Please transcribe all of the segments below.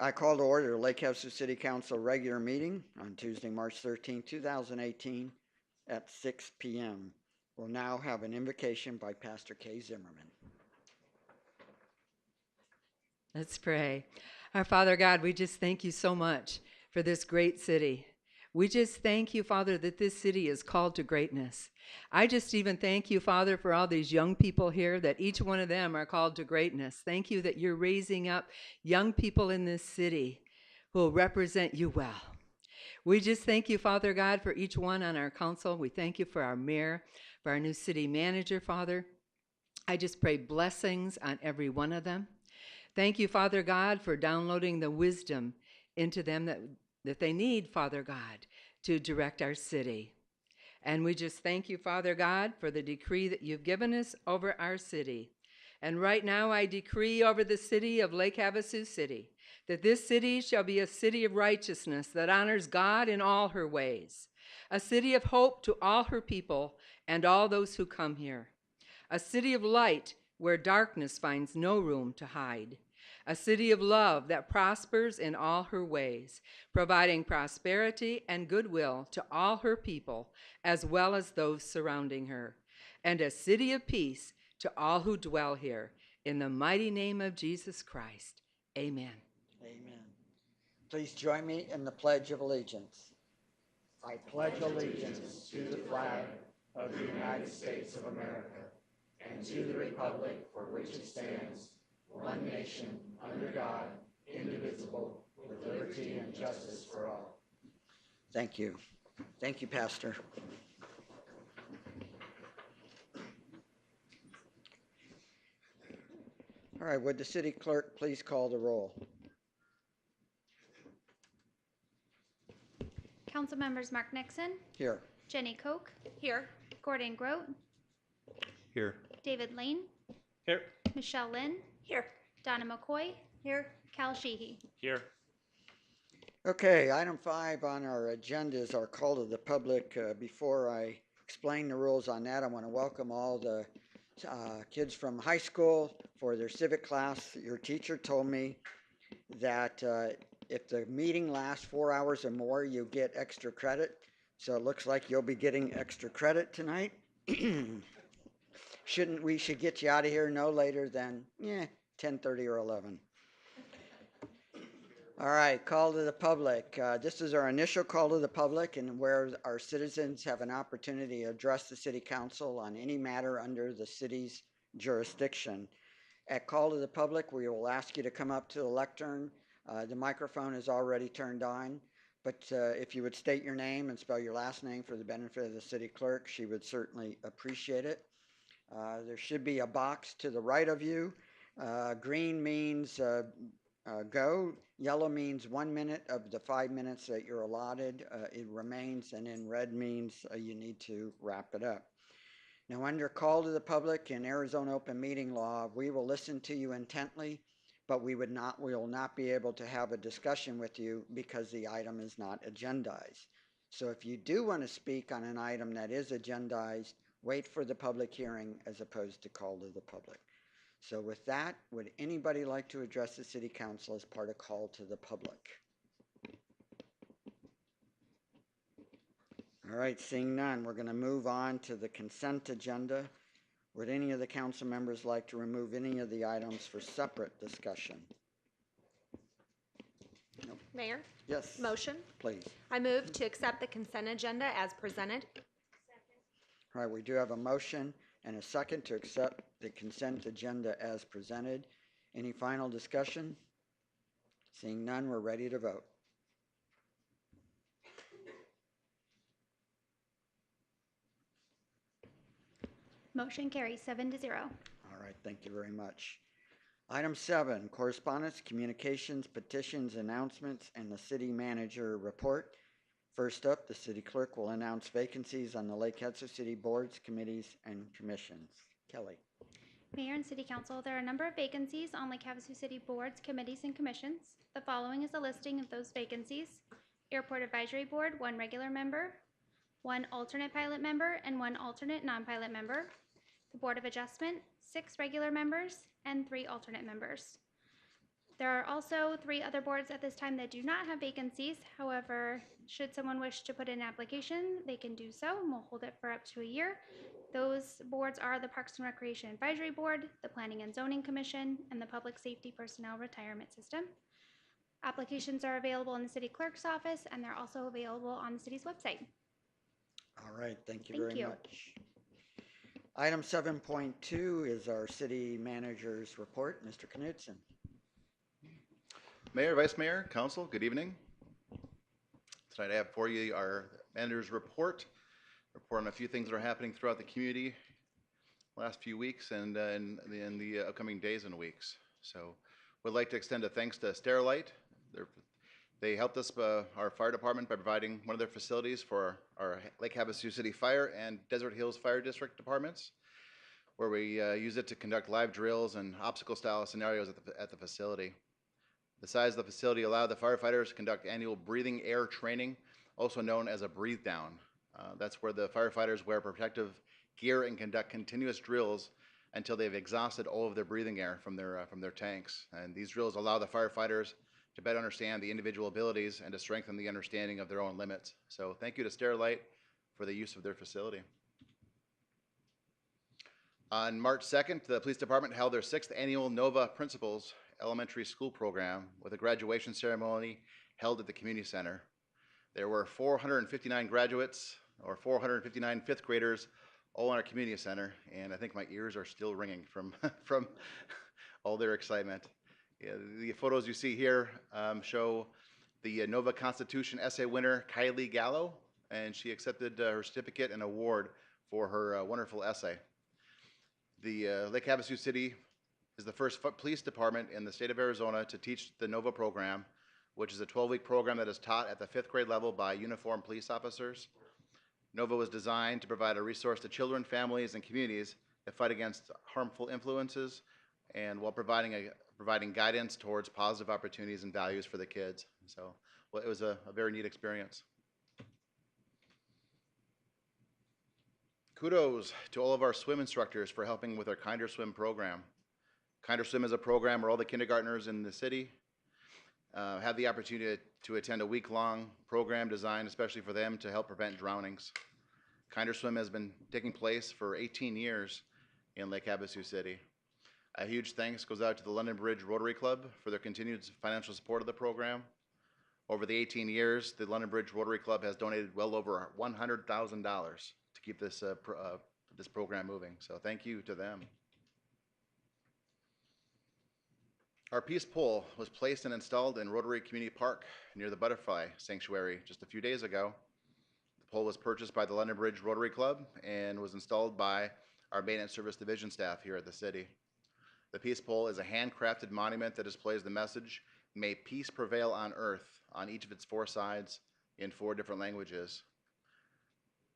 I call to order the Lake Havasu City Council regular meeting on Tuesday, March 13, 2018 at 6 p.m. We'll now have an invocation by Pastor Kay Zimmerman. Let's pray. Our Father God, we just thank you so much for this great city. We just thank you, Father, that this city is called to greatness. I just even thank you, Father, for all these young people here, that each one of them are called to greatness. Thank you that you're raising up young people in this city who will represent you well. We just thank you, Father God, for each one on our council. We thank you for our mayor, for our new city manager, Father. I just pray blessings on every one of them. Thank you, Father God, for downloading the wisdom into them that they need, Father God, to direct our city. And we just thank you, Father God, for the decree that you've given us over our city. And right now I decree over the city of Lake Havasu City that this city shall be a city of righteousness that honors God in all her ways, a city of hope to all her people and all those who come here, a city of light where darkness finds no room to hide, a city of love that prospers in all her ways, providing prosperity and goodwill to all her people as well as those surrounding her, and a city of peace to all who dwell here. In the mighty name of Jesus Christ, amen. Amen. Please join me in the Pledge of Allegiance. I pledge allegiance to the flag of the United States of America and to the republic for which it stands, one nation, under God, indivisible, with liberty and justice for all. Thank you. Thank you, Pastor. All right, would the city clerk please call the roll? Council members Mark Nixon, Here. Jenny Koch, here. Gordon Grote, Here. David Lane, Here. Michelle Lynn, here. Donna McCoy, here. Cal Sheehy. Here. Okay, item 5 on our agenda is our call to the public. Before I explain the rules on that, I want to welcome all the kids from high school for their civic class. Your teacher told me that if the meeting lasts 4 hours or more, you get extra credit. So it looks like you'll be getting extra credit tonight. We should get you out of here no later than 10:30 or 11. All right, call to the public. This is our initial call to the public, and where our citizens have an opportunity to address the city council on any matter under the city's jurisdiction. At call to the public, we will ask you to come up to the lectern. The microphone is already turned on, but if you would state your name and spell your last name for the benefit of the city clerk, she would certainly appreciate it. There should be a box to the right of you. Green means go. Yellow means 1 minute of the 5 minutes that you're allotted. It remains, and then red means you need to wrap it up. Now, under call to the public in Arizona open meeting law, we will listen to you intently, but we will not be able to have a discussion with you because the item is not agendized. So if you do want to speak on an item that is agendized, wait for the public hearing as opposed to call to the public. So with that, would anybody like to address the city council as part of call to the public? All right, seeing none, we're going to move on to the consent agenda. Would any of the council members like to remove any of the items for separate discussion? No. Mayor? Yes. Motion? Please. I move to accept the consent agenda as presented. All right, we do have a motion and a second to accept the consent agenda as presented. Any final discussion? Seeing none, we're ready to vote. Motion carries 7-0. All right, thank you very much. Item 7, correspondence, communications, petitions, announcements, and the city manager report. First up, the city clerk will announce vacancies on the Lake Havasu City boards, committees, and commissions. Kelly. Mayor and City Council, there are a number of vacancies on Lake Havasu City boards, committees, and commissions. The following is a listing of those vacancies. Airport Advisory Board, 1 regular member, 1 alternate pilot member, and 1 alternate non-pilot member. The Board of Adjustment, 6 regular members and 3 alternate members. There are also 3 other boards at this time that do not have vacancies. However, should someone wish to put in an application, they can do so, and we'll hold it for up to a year. Those boards are the Parks and Recreation Advisory Board, the Planning and Zoning Commission, and the Public Safety Personnel Retirement System. Applications are available in the city clerk's office, and they're also available on the city's website. All right, thank you Thank very you. much. Item 7.2 is our city manager's report. Mr. Knudsen. Mayor, Vice Mayor, Council, good evening. Tonight I have for you our manager's report on a few things that are happening throughout the community last few weeks and in the upcoming days and weeks. So would like to extend a thanks to Sterilite. They helped us, our fire department, by providing one of their facilities for our Lake Havasu City Fire and Desert Hills Fire District departments, where we use it to conduct live drills and obstacle-style scenarios at the facility. The size of the facility allowed the firefighters to conduct annual breathing air training, also known as a breathe down. That's where the firefighters wear protective gear and conduct continuous drills until they've exhausted all of their breathing air from their tanks. And these drills allow the firefighters to better understand the individual abilities and to strengthen the understanding of their own limits. So thank you to Sterilite for the use of their facility. On March 2nd, the police department held their 6th annual Nova Principals Elementary School program with a graduation ceremony held at the community center. There were 459 graduates, or 459 fifth graders, all in our community center, and I think my ears are still ringing from from all their excitement. Yeah, the photos you see here show the Nova Constitution essay winner Kylie Gallo, and she accepted her certificate and award for her wonderful essay. The Lake Havasu City is the first police department in the state of Arizona to teach the Nova program, which is a 12-week program that is taught at the 5th grade level by uniformed police officers. Nova was designed to provide a resource to children, families, and communities that fight against harmful influences, and while providing guidance towards positive opportunities and values for the kids. So well, it was a very neat experience. Kudos to all of our swim instructors for helping with our Kinder Swim program. Kinder Swim is a program where all the kindergartners in the city have the opportunity to attend a week-long program designed especially for them to help prevent drownings. Kinder Swim has been taking place for 18 years in Lake Havasu City. A huge thanks goes out to the London Bridge Rotary Club for their continued financial support of the program. Over the 18 years, the London Bridge Rotary Club has donated well over $100,000 to keep this program moving. So thank you to them. Our peace pole was placed and installed in Rotary Community Park near the Butterfly Sanctuary just a few days ago. The pole was purchased by the London Bridge Rotary Club and was installed by our Maintenance Service Division staff here at the city. The peace pole is a handcrafted monument that displays the message, "May peace prevail on earth," on each of its 4 sides in 4 different languages.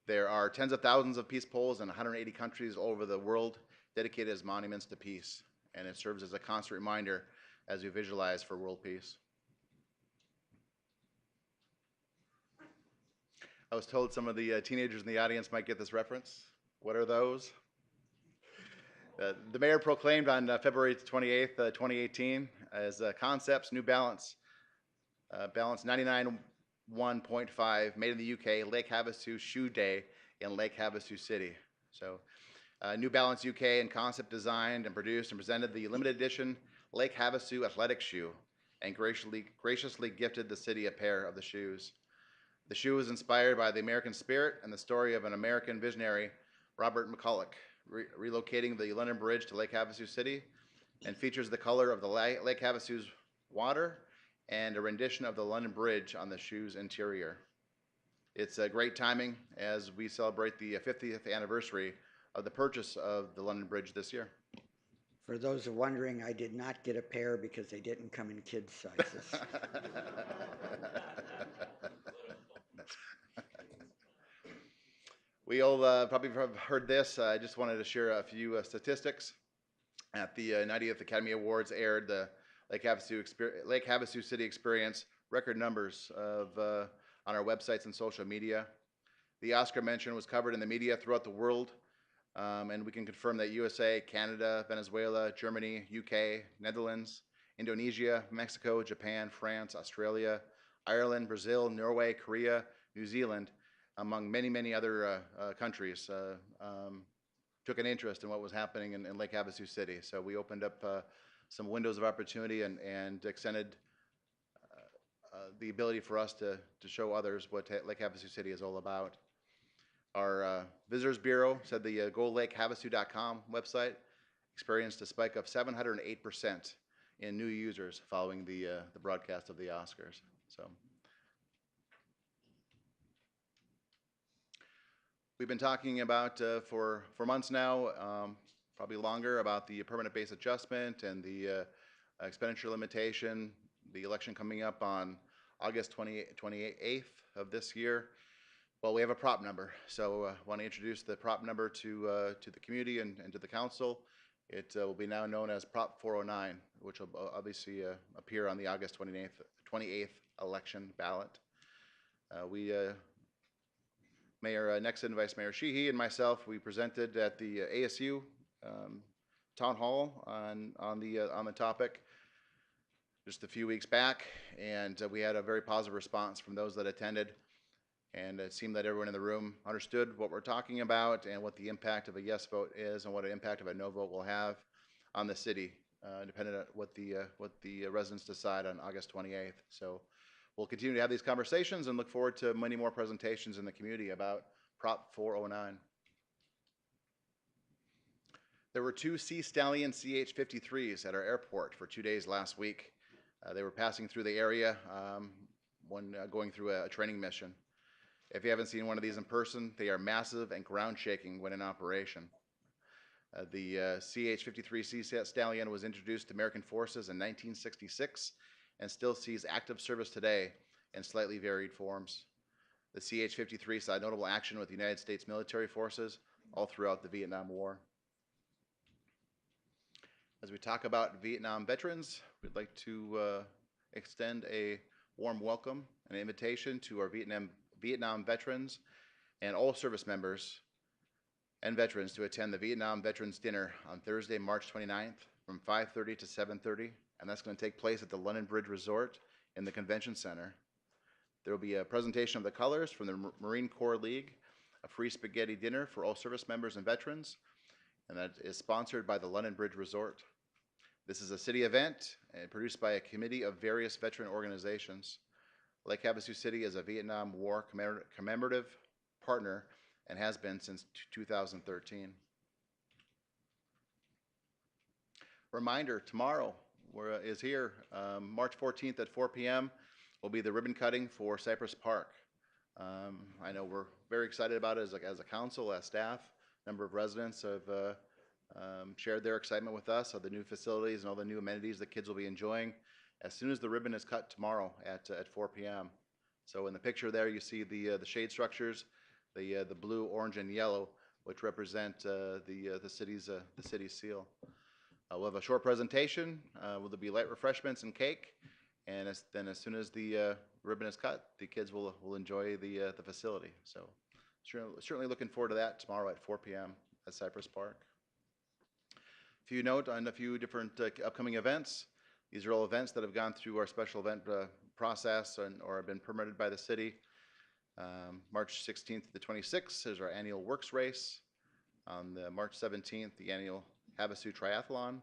There are tens of thousands of peace poles in 180 countries all over the world dedicated as monuments to peace, and it serves as a constant reminder as we visualize for world peace. I was told some of the teenagers in the audience might get this reference. What are those? The mayor proclaimed on February 28th, 2018, as Concepts New Balance, Balance 99.1.5, made in the UK, Lake Havasu Shoe Day in Lake Havasu City. So New Balance UK and Concept designed and produced and presented the limited edition Lake Havasu athletic shoe and graciously gifted the city a pair of the shoes. The shoe was inspired by the American spirit and the story of an American visionary, Robert McCulloch, relocating the London Bridge to Lake Havasu City, and features the color of the Lake Havasu's water and a rendition of the London Bridge on the shoe's interior. It's a great timing as we celebrate the 50th anniversary of the purchase of the London Bridge this year. For those wondering, I did not get a pair because they didn't come in kids' sizes. We all probably have heard this. I just wanted to share a few statistics. At the 90th Academy Awards aired, the Lake Havasu City Experience record numbers of on our websites and social media. The Oscar mention was covered in the media throughout the world, and we can confirm that USA, Canada, Venezuela, Germany, UK, Netherlands, Indonesia, Mexico, Japan, France, Australia, Ireland, Brazil, Norway, Korea, New Zealand, among many, many other countries, took an interest in what was happening in Lake Havasu City. So we opened up some windows of opportunity and extended the ability for us to show others what Lake Havasu City is all about. Our Visitors Bureau said the GoLakeHavasu.com website experienced a spike of 708% in new users following the broadcast of the Oscars. So we've been talking about for months now, probably longer, about the permanent base adjustment and the expenditure limitation, the election coming up on August 28th of this year. Well, we have a prop number, so I want to introduce the prop number to the community and to the council. It will be now known as Prop 409, which will obviously appear on the August 28th election ballot. Mayor Nexon, Vice Mayor Sheehy, and myself, we presented at the ASU town hall on the topic just a few weeks back, and we had a very positive response from those that attended. And it seemed that everyone in the room understood what we're talking about and what the impact of a yes vote is and what an impact of a no vote will have on the city, depending on what the residents decide on August 28th. So we'll continue to have these conversations and look forward to many more presentations in the community about Prop 409. There were 2 Sea Stallion CH-53s at our airport for 2 days last week. They were passing through the area when going through a training mission. If you haven't seen one of these in person, they are massive and ground shaking when in operation. The CH-53 Sea Stallion was introduced to American forces in 1966 and still sees active service today in slightly varied forms. The CH-53 saw notable action with the United States military forces all throughout the Vietnam War. As we talk about Vietnam veterans, we'd like to extend a warm welcome and invitation to our Vietnam veterans and all service members and veterans to attend the Vietnam Veterans Dinner on Thursday, March 29th from 5:30 to 7:30, and that's going to take place at the London Bridge Resort in the Convention Center. There will be a presentation of the colors from the Marine Corps League, a free spaghetti dinner for all service members and veterans, and that is sponsored by the London Bridge Resort. This is a city event and produced by a committee of various veteran organizations. Lake Havasu City is a Vietnam War commemorative partner and has been since 2013. Reminder, tomorrow is here, March 14th at 4 p.m. will be the ribbon cutting for Cypress Park. I know we're very excited about it as a council, as staff. A number of residents have shared their excitement with us of the new facilities and all the new amenities the kids will be enjoying as soon as the ribbon is cut tomorrow at 4 p.m. So in the picture there, you see the shade structures, the blue, orange, and yellow, which represent the city's seal. We'll have a short presentation. Will there be light refreshments and cake? And then as soon as the ribbon is cut, the kids will enjoy the facility. So certainly looking forward to that tomorrow at 4 p.m. at Cypress Park. A few note on a few different upcoming events. These are all events that have gone through our special event process or have been permitted by the city. March 16th to the 26th is our annual Works Race. On March 17th, the annual Havasu Triathlon.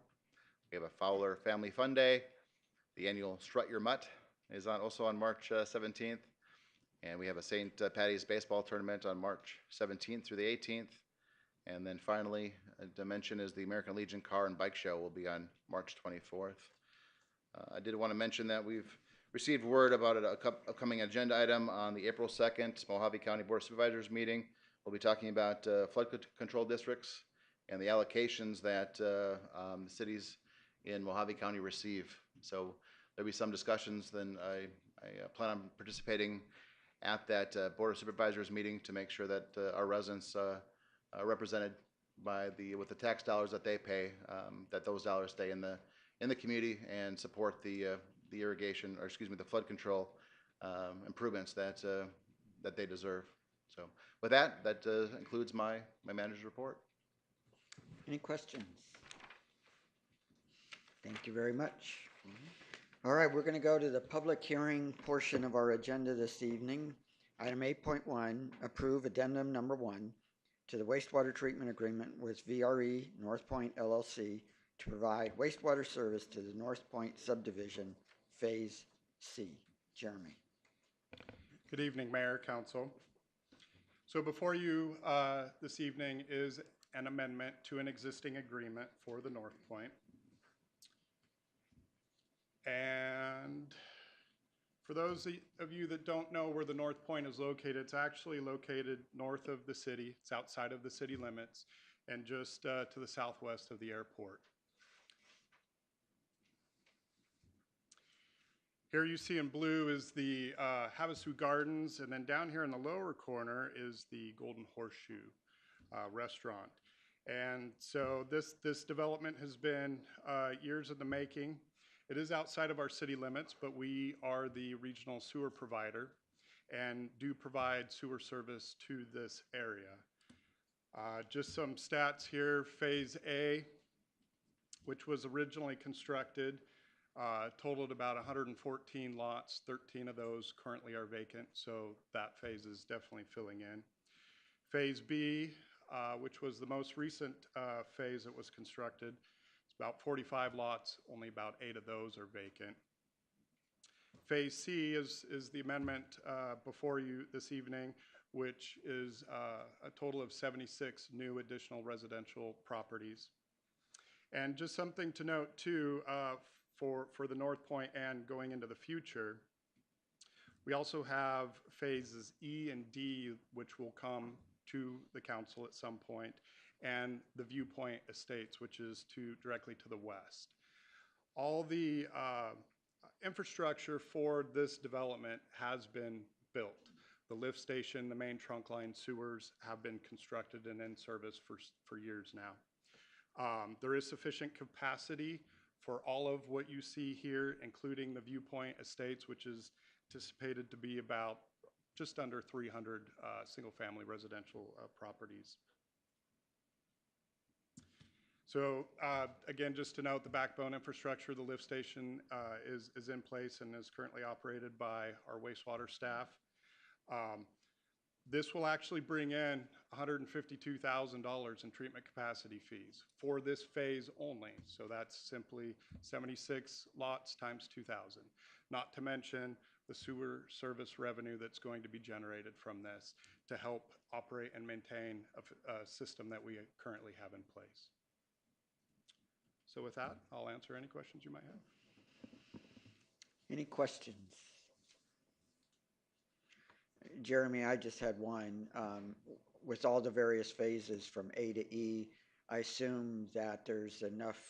We have a Fowler Family Fun Day. The annual Strut Your Mutt is also on March 17th. And we have a St. Patty's Baseball Tournament on March 17th through the 18th. And then finally, to mention is the American Legion Car and Bike Show will be on March 24th. I did want to mention that we've received word about an upcoming agenda item on the April 2nd Mojave County Board of Supervisors meeting. We'll be talking about flood control districts and the allocations that the cities in Mojave County receive. So there'll be some discussions. Then I plan on participating at that Board of Supervisors meeting to make sure that our residents are represented by with the tax dollars that they pay, that those dollars stay in the community and support the irrigation, or excuse me, the flood control improvements that they deserve. So with that includes my manager's report. Any questions? Thank you very much. All right, we're going to go to the public hearing portion of our agenda this evening. Item 8.1, approve addendum number 1 to the wastewater treatment agreement with VRE North Point LLC to provide wastewater service to the North Point subdivision, Phase C. Jeremy. Good evening, Mayor, Council. So before you this evening is an amendment to an existing agreement for the North Point. And for those of you that don't know where the North Point is located, it's actually located north of the city. It's outside of the city limits and just to the southwest of the airport. Here you see in blue is the Havasu Gardens, and then down here in the lower corner is the Golden Horseshoe restaurant. And so this development has been years in the making. It is outside of our city limits, but we are the regional sewer provider and do provide sewer service to this area. Just some stats here. Phase A, which was originally constructed, totaled about 114 lots. 13 of those currently are vacant, so that phase is definitely filling in. Phase B, which was the most recent phase that was constructed, it's about 45 lots, only about 8 of those are vacant. Phase C is the amendment before you this evening, which is a total of 76 new additional residential properties. And just something to note too, for the North Point and going into the future, we also have phases E and D, which will come to the council at some point, and the Viewpoint Estates, which is directly to the west. All the infrastructure for this development has been built. The lift station, the main trunk line, sewers have been constructed and in service for years now. There is sufficient capacity for all of what you see here, including the Viewpoint Estates, which is anticipated to be about just under 300 single-family residential properties. So again, just to note, the backbone infrastructure, the lift station is in place and is currently operated by our wastewater staff. This will actually bring in $152,000 in treatment capacity fees for this phase only. So that's simply 76 lots times 2,000. Not to mention the sewer service revenue that's going to be generated from this to help operate and maintain a system that we currently have in place. So with that, I'll answer any questions you might have. Any questions? Jeremy, I just had one. With all the various phases from A to E, I assume that there's enough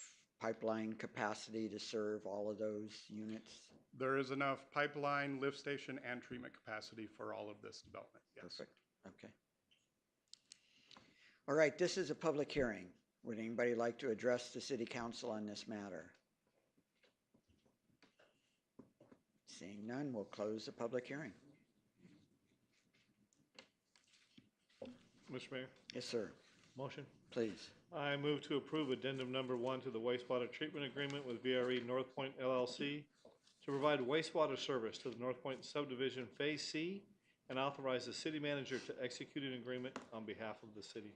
pipeline capacity to serve all of those units? There is enough pipeline, lift station, and treatment capacity for all of this development, yes. Perfect, okay. All right, this is a public hearing. Would anybody like to address the city council on this matter? Seeing none, we'll close the public hearing. Mr. Mayor, Yes, sir, motion. please. I move to approve addendum number 1 to the wastewater treatment agreement with VRE North Point LLC to provide wastewater service to the North Point subdivision Phase C and authorize the city manager to execute an agreement on behalf of the city.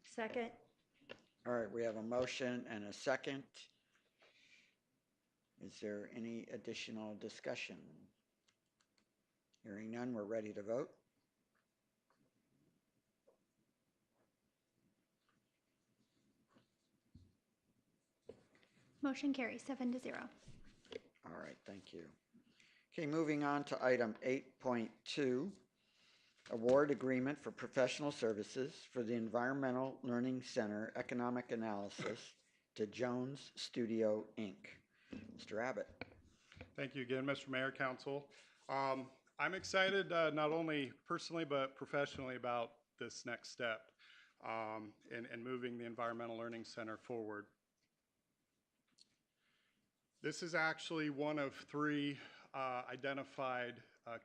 Second. All right, we have a motion and a second. Is there any additional discussion? Hearing none, we're ready to vote. Motion carries 7-0. All right, thank you. Okay, moving on to item 8.2, award agreement for professional services for the Environmental Learning Center Economic Analysis to Jones Studio, Inc. Mr. Abbott. Thank you again, Mr. Mayor, Council. I'm excited not only personally but professionally about this next step in moving the Environmental Learning Center forward. This is actually one of 3 identified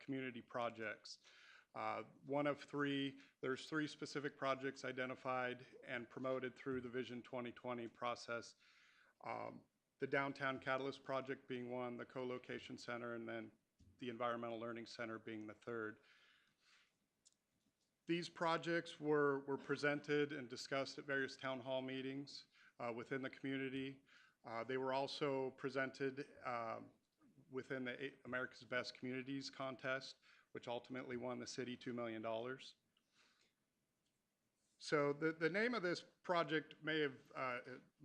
community projects. One of 3, there's 3 specific projects identified and promoted through the Vision 2020 process. the Downtown Catalyst Project being one, the Co-Location Center, and then the Environmental Learning Center being the third. These projects were presented and discussed at various town hall meetings within the community. They were also presented within the America's Best Communities contest, which ultimately won the city $2 million. So the name of this project may have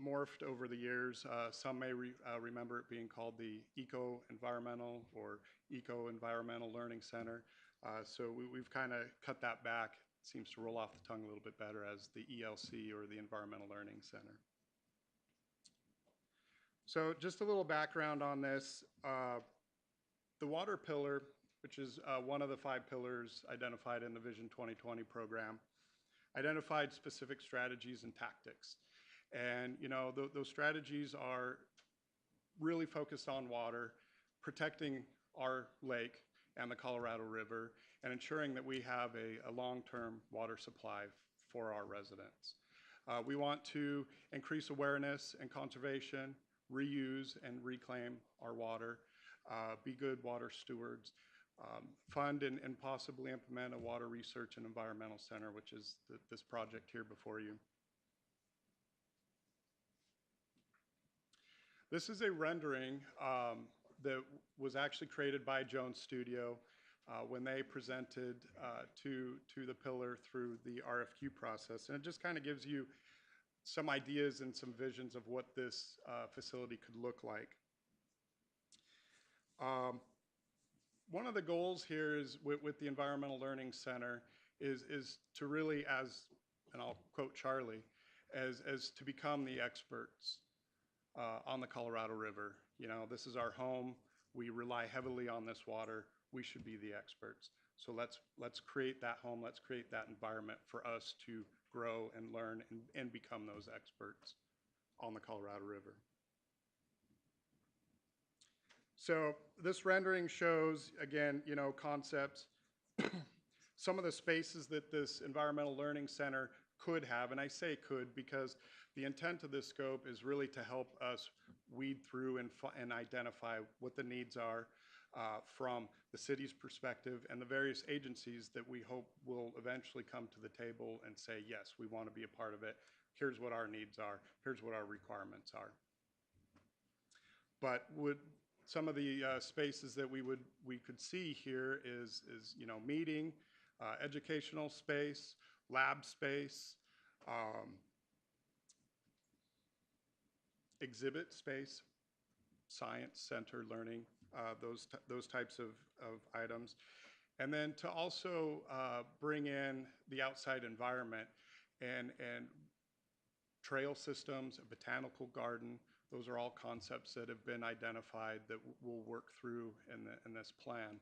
morphed over the years. Some may remember it being called the Eco-Environmental or Eco-Environmental Learning Center. So we've kind of cut that back. It seems to roll off the tongue a little bit better as the ELC or the Environmental Learning Center. So just a little background on this. The water pillar, which is one of the 5 pillars identified in the Vision 2020 program, identified specific strategies and tactics. And those strategies are really focused on water, protecting our lake and the Colorado River, and ensuring that we have a long-term water supply for our residents. We want to increase awareness and conservation, reuse and reclaim our water, be good water stewards, fund and possibly implement a water research and environmental center, which is this project here before you. This is a rendering that was actually created by Jones Studio when they presented to the pillar through the RFQ process. And it just kind of gives you some ideas and some visions of what this facility could look like. One of the goals here is with the Environmental Learning Center is to really, and I'll quote Charlie, as to become the experts on the Colorado River. This is our home. We rely heavily on this water. We should be the experts. So let's create that home. Let's create that environment for us to grow and learn and become those experts on the Colorado River. So this rendering shows, again, concepts, some of the spaces that this Environmental Learning Center could have, and I say could because the intent of this scope is really to help us weed through and identify what the needs are from the city's perspective and the various agencies that we hope will eventually come to the table and say, yes, we want to be a part of it. Here's what our needs are. Here's what our requirements are. But some of the spaces that we could see here is meeting, educational space, lab space, exhibit space, science center learning, those types of items. And then to also bring in the outside environment and trail systems, a botanical garden. Those are all concepts that have been identified that we'll work through in this plan.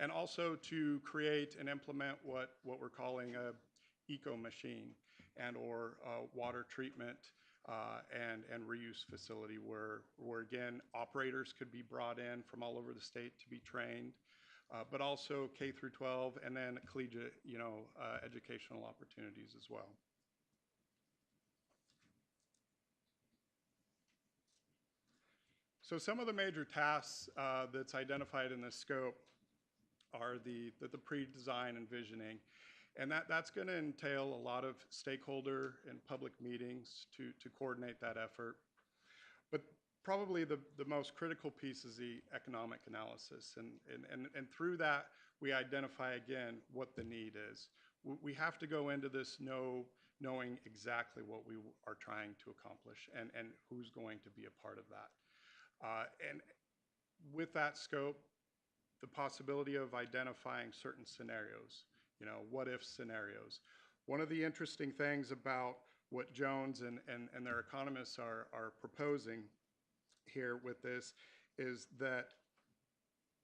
And also to create and implement what we're calling a eco machine and or water treatment and reuse facility where again, operators could be brought in from all over the state to be trained, but also K through 12 and then collegiate, educational opportunities as well. So some of the major tasks that's identified in this scope are the pre-design and visioning. And that's going to entail a lot of stakeholder and public meetings to coordinate that effort. But probably the most critical piece is the economic analysis. And through that, we identify again what the need is. We have to go into this knowing exactly what we are trying to accomplish and who's going to be a part of that. And with that scope, the possibility of identifying certain scenarios, what if scenarios. One of the interesting things about what Jones and their economists are proposing here with this is that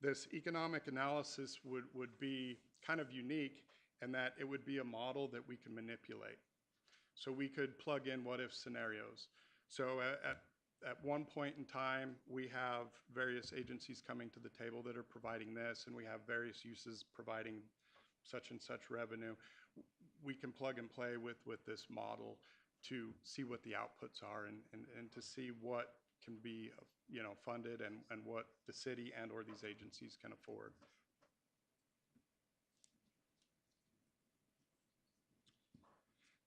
this economic analysis would be kind of unique in that it would be a model that we can manipulate. So we could plug in what if scenarios. So at one point in time, we have various agencies coming to the table that are providing this, and we have various uses providing such and such revenue. We can plug and play with this model to see what the outputs are and to see what can be, funded and what the city and or these agencies can afford.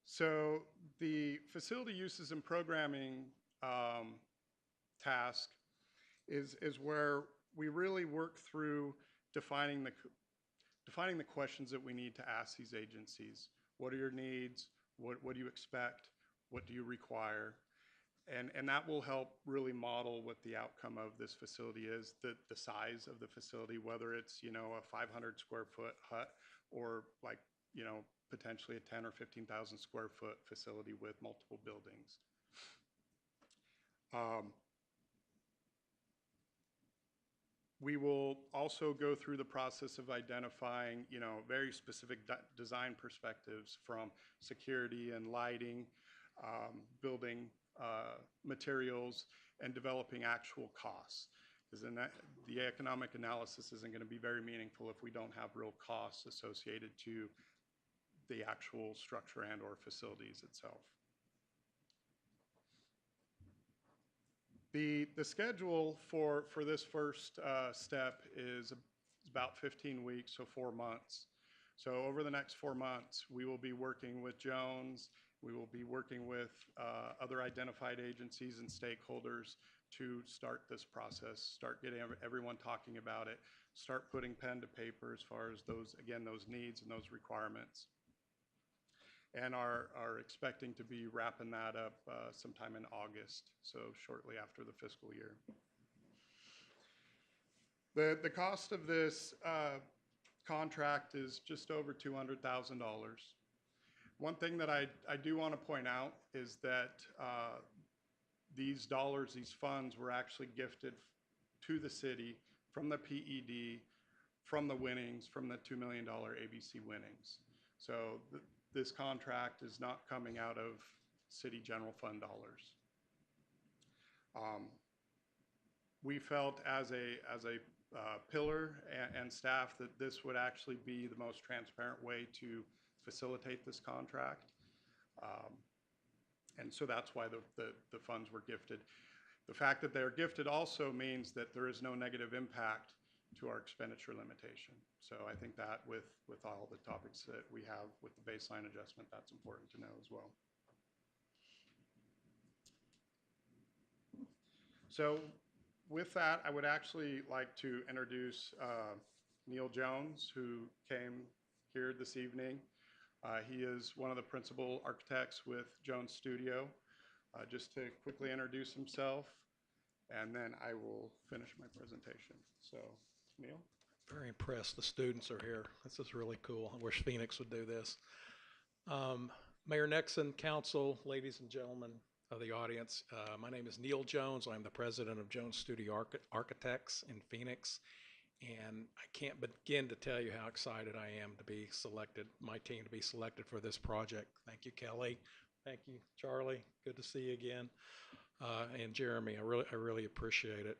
So the facility uses and programming task is where we really work through defining the questions that we need to ask these agencies. What are your needs? What do you expect? What do you require? And that will help really model what the outcome of this facility is, the size of the facility, whether it's, a 500 square foot hut or like, potentially a 10 or 15,000 square foot facility with multiple buildings. We will also go through the process of identifying, very specific design perspectives from security and lighting, building materials, and developing actual costs. Because then the economic analysis isn't going to be very meaningful if we don't have real costs associated to the actual structure and or facilities itself. The schedule for this first step is about 15 weeks, so 4 months. So over the next 4 months, we will be working with Jones. We will be working with other identified agencies and stakeholders to start this process, start getting everyone talking about it, start putting pen to paper as far as those needs and those requirements. And are expecting to be wrapping that up sometime in August, so shortly after the fiscal year. The cost of this contract is just over $200,000. One thing that I do want to point out is that these funds were actually gifted to the city from the PED, from the winnings, from the $2 million ABC winnings. So this contract is not coming out of city general fund dollars. We felt as a pillar and staff that this would actually be the most transparent way to facilitate this contract. And so that's why the funds were gifted. The fact that they're gifted also means that there is no negative impact to our expenditure limitation. So I think that with all the topics that we have with the baseline adjustment, that's important to know as well. So with that, I would actually like to introduce Neil Jones, who came here this evening. He is one of the principal architects with Jones Studio. Just to quickly introduce himself, and then I will finish my presentation. So, Neil? Very impressed. The students are here. This is really cool. I wish Phoenix would do this. Mayor Nixon, council, ladies and gentlemen of the audience, my name is Neil Jones. I'm the president of Jones Studio Architects in Phoenix, and I can't begin to tell you how excited I am to be selected, my team to be selected for this project. Thank you, Kelly. Thank you, Charlie. Good to see you again. And Jeremy, I really appreciate it.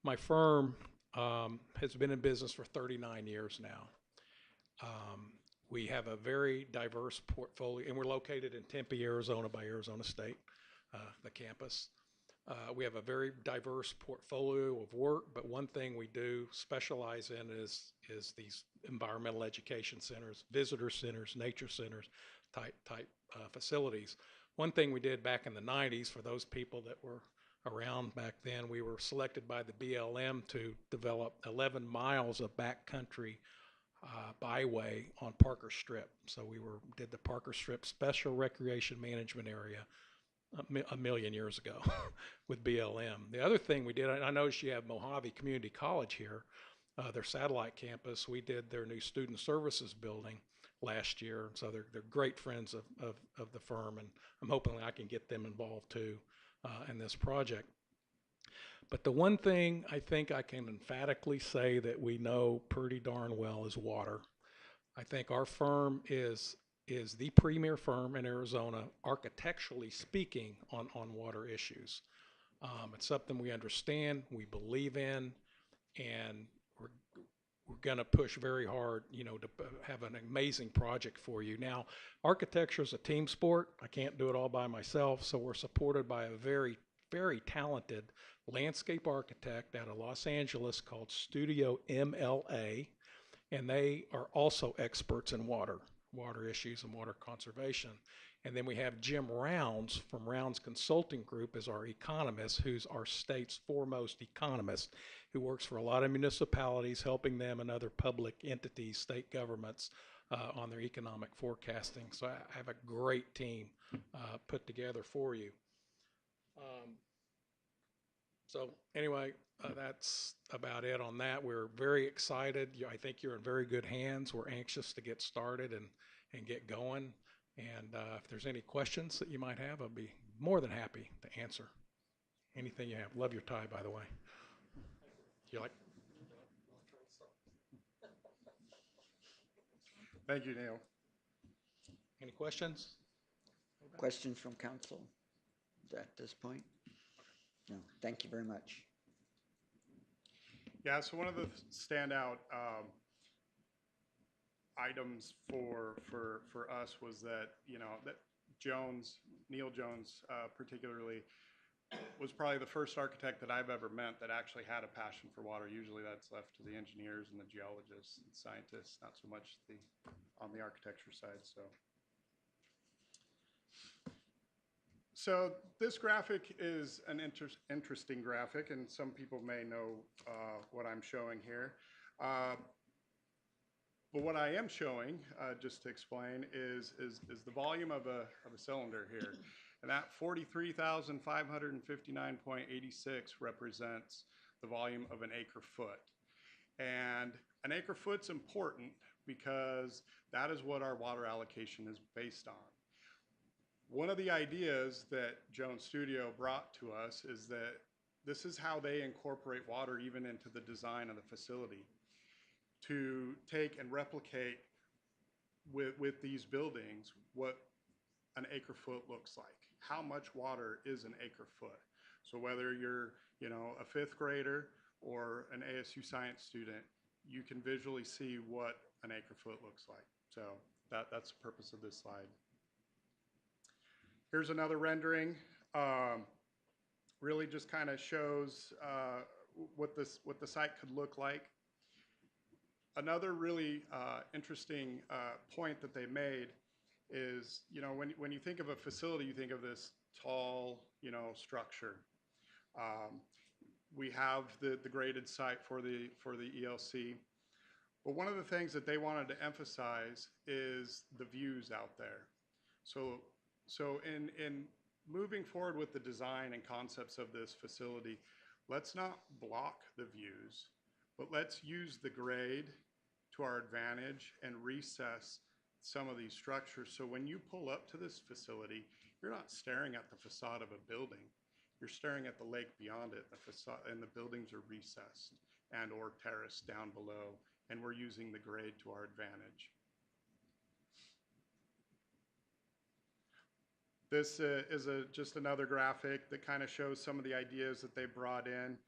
My firm has been in business for 39 years now. We have a very diverse portfolio, and we're located in Tempe, Arizona by Arizona State, the campus. We have a very diverse portfolio of work, but one thing we do specialize in is these environmental education centers, visitor centers, nature centers type facilities. One thing we did back in the 90s, for those people that were around back then, we were selected by the BLM to develop 11 miles of backcountry byway on Parker Strip. So we did the Parker Strip Special Recreation Management Area a million years ago with BLM. The other thing we did, I noticed you have Mojave Community College here, their satellite campus. We did their new student services building last year. So they're great friends of the firm, and I'm hoping I can get them involved too in this project. But the one thing I think I can emphatically say that we know pretty darn well is water. I think our firm is the premier firm in Arizona, architecturally speaking, on water issues. It's something we understand, we believe in, and we're going to push very hard, to have an amazing project for you. Now, architecture is a team sport. I can't do it all by myself, so we're supported by a very very talented landscape architect out of Los Angeles called Studio MLA, and they are also experts in water issues and water conservation. And then we have Jim Rounds from Rounds Consulting Group as our economist, who's our state's foremost economist, who works for a lot of municipalities, helping them and other public entities, state governments, on their economic forecasting. So I have a great team put together for you. So anyway, that's about it on that. We're very excited. I think you're in very good hands. We're anxious to get started and get going. And if there's any questions that you might have, I'll be more than happy to answer anything you have. Love your tie, by the way. You like? Thank you, Neil. Any questions? Questions from council at this point? No, thank you very much. Yeah, so one of the standout items for us was that, that Neil Jones particularly, was probably the first architect that I've ever met that actually had a passion for water. Usually that's left to the engineers and the geologists and scientists, not so much on the architecture side. So this graphic is an interesting graphic, and some people may know what I'm showing here. But what I am showing, just to explain, is the volume of a cylinder here. And that 43,559.86 represents the volume of an acre foot. And an acre foot's important because that is what our water allocation is based on. One of the ideas that Jones Studio brought to us is that this is how they incorporate water even into the design of the facility, to take and replicate with these buildings what an acre foot looks like. How much water is an acre foot? So whether you're, a fifth grader or an ASU science student, you can visually see what an acre foot looks like. So that's the purpose of this slide. Here's another rendering. Really just kind of shows what the site could look like. Another really interesting point that they made is, when you think of a facility, you think of this tall, structure. We have the graded site for the ELC. But one of the things that they wanted to emphasize is the views out there. So in moving forward with the design and concepts of this facility, let's not block the views, but let's use the grade to our advantage and recess some of these structures. So when you pull up to this facility, you're not staring at the facade of a building. You're staring at the lake beyond it. The facade and the buildings are recessed and or terraced down below, and we're using the grade to our advantage. This is just another graphic that kind of shows some of the ideas that they brought in,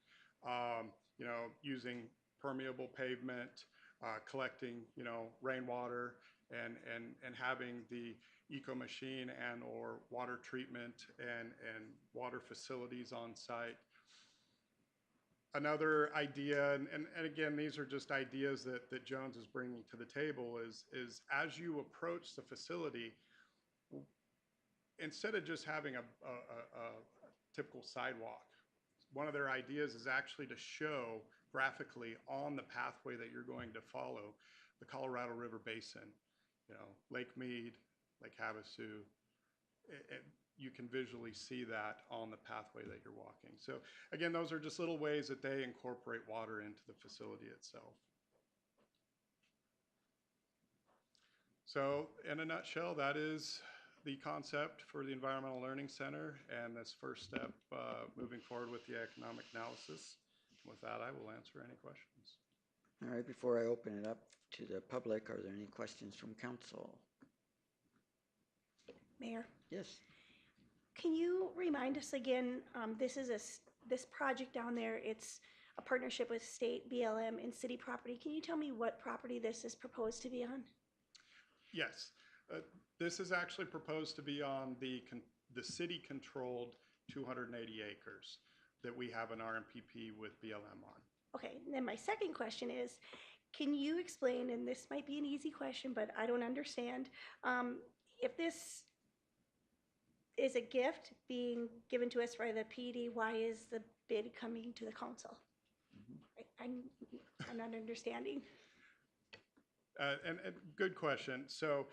using permeable pavement, collecting, rainwater, and having the eco machine and or water treatment and water facilities on site. Another idea, and again, these are just ideas that Jones is bringing to the table, is as you approach the facility, instead of just having a typical sidewalk, one of their ideas is actually to show graphically on the pathway that you're going to follow the Colorado River Basin, Lake Mead, Lake Havasu. You can visually see that on the pathway that you're walking. So again, those are just little ways that they incorporate water into the facility itself. So in a nutshell, that is the concept for the Environmental Learning Center and this first step moving forward with the economic analysis. With that, I will answer any questions. All right, before I open it up to the public, are there any questions from council? Mayor, Yes. can you remind us again, this project down there, it's a partnership with state, BLM, and city property. Can you tell me what property this is proposed to be on? Yes, this is actually proposed to be on the city-controlled 280 acres that we have an RMPP with BLM on. Okay, and then my second question is, can you explain, and this might be an easy question, but I don't understand, if this is a gift being given to us by the PD, why is the bid coming to the council? I'm not understanding. And good question. So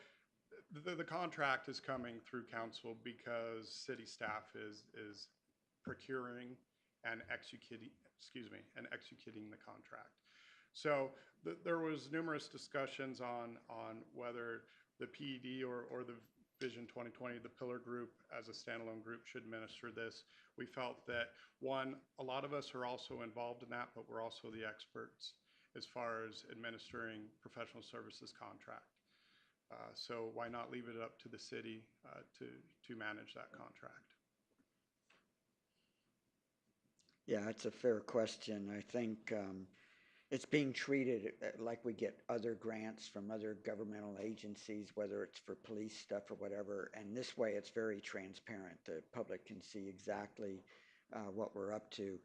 the contract is coming through council because city staff is procuring and executing the contract. So there was numerous discussions on whether the PED or the Vision 2020, the Pillar Group as a standalone group should administer this. We felt that, one, a lot of us are also involved in that, but we're also the experts as far as administering professional services contract. So why not leave it up to the city to manage that contract? Yeah, it's a fair question. I think it's being treated like we get other grants from other governmental agencies, whether it's for police stuff or whatever. And this way, it's very transparent. The public can see exactly what we're up to.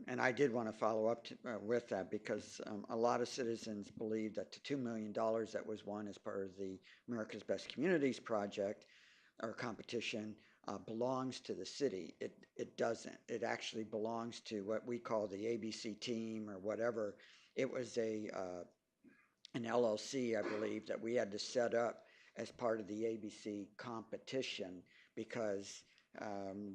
And I did want to follow up with that because a lot of citizens believe that the $2 million that was won as part of the America's Best Communities project or competition belongs to the city. It doesn't. It actually belongs to what we call the ABC team or whatever. It was an LLC, I believe, that we had to set up as part of the ABC competition because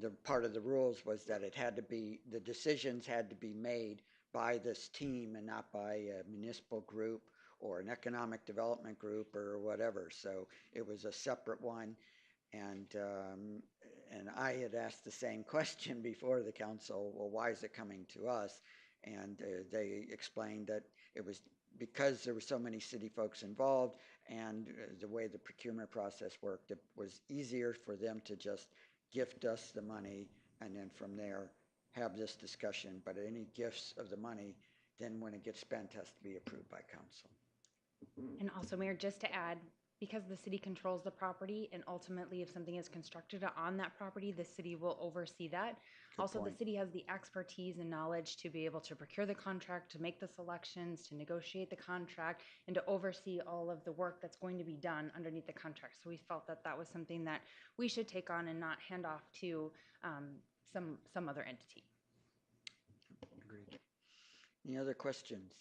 the part of the rules was that the decisions had to be made by this team and not by a municipal group or an economic development group or whatever. So it was a separate one. And I had asked the same question before the council, well, why is it coming to us? And they explained that it was because there were so many city folks involved and the way the procurement process worked, it was easier for them to just gift us the money and then from there have this discussion. But any gifts of the money, then when it gets spent, has to be approved by council. And also, Mayor, just to add, because the city controls the property and ultimately if something is constructed on that property, the city will oversee that. Good Also, point. the city has the expertise and knowledge to be able to procure the contract, to make the selections, to negotiate the contract, and to oversee all of the work that's going to be done underneath the contract. So we felt that that was something that we should take on and not hand off to some other entity. Agreed. Any other questions?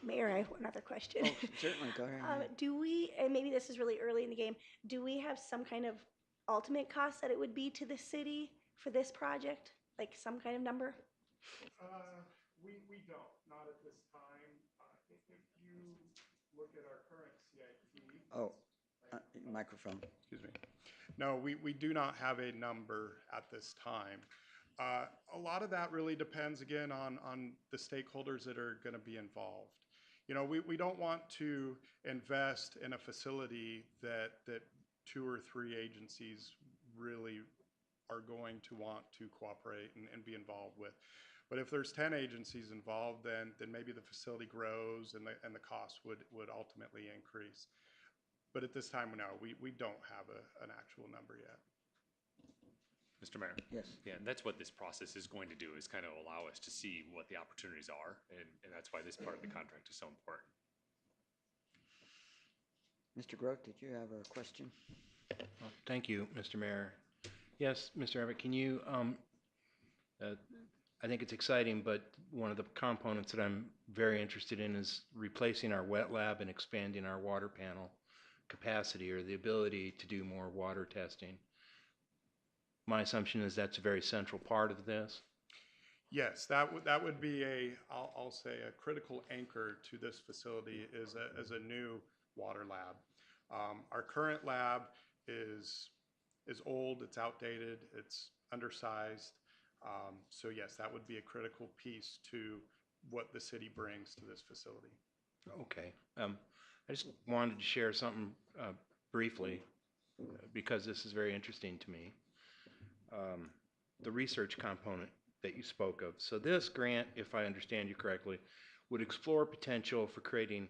Mayor, I have one other question. Oh, certainly, go ahead. Do we, and maybe this is really early in the game, do we have some kind of ultimate cost that it would be to the city for this project? Like some kind of number? We don't, not at this time. If you look at our current CIP. Oh, microphone. Excuse me. No, we do not have a number at this time. A lot of that really depends, again, on the stakeholders that are going to be involved. You know, we don't want to invest in a facility that 2 or 3 agencies really are going to want to cooperate and be involved with. But if there's 10 agencies involved, then maybe the facility grows and the cost would ultimately increase. But at this time, no, we don't have an actual number yet. Mr. Mayor? Yes. Yeah, and that's what this process is going to do, is kind of allow us to see what the opportunities are, and that's why this part of the contract is so important. Mr. Grote, did you have a question? Thank you, Mr. Mayor. Yes, Mr. Everett, can you, I think it's exciting, but one of the components that I'm very interested in is replacing our wet lab and expanding our water panel capacity or the ability to do more water testing. My assumption is that's a very central part of this. Yes, that would be I'll say a critical anchor to this facility is a new water lab. Our current lab is old, it's outdated, it's undersized. So yes, that would be a critical piece to what the city brings to this facility. Okay. I just wanted to share something briefly because this is very interesting to me. The research component that you spoke of. So this grant, if I understand you correctly, would explore potential for creating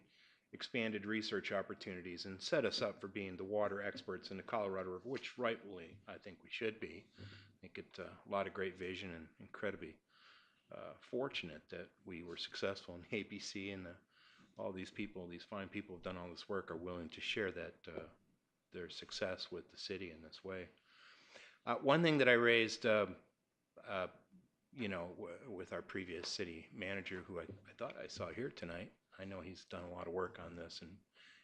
expanded research opportunities and set us up for being the water experts in the Colorado River, which rightfully I think we should be. I think it's a lot of great vision and incredibly fortunate that we were successful in ABC and all these people, these fine people who've done all this work are willing to share that their success with the city in this way. One thing that I raised, with our previous city manager, who I thought I saw here tonight. I know he's done a lot of work on this, and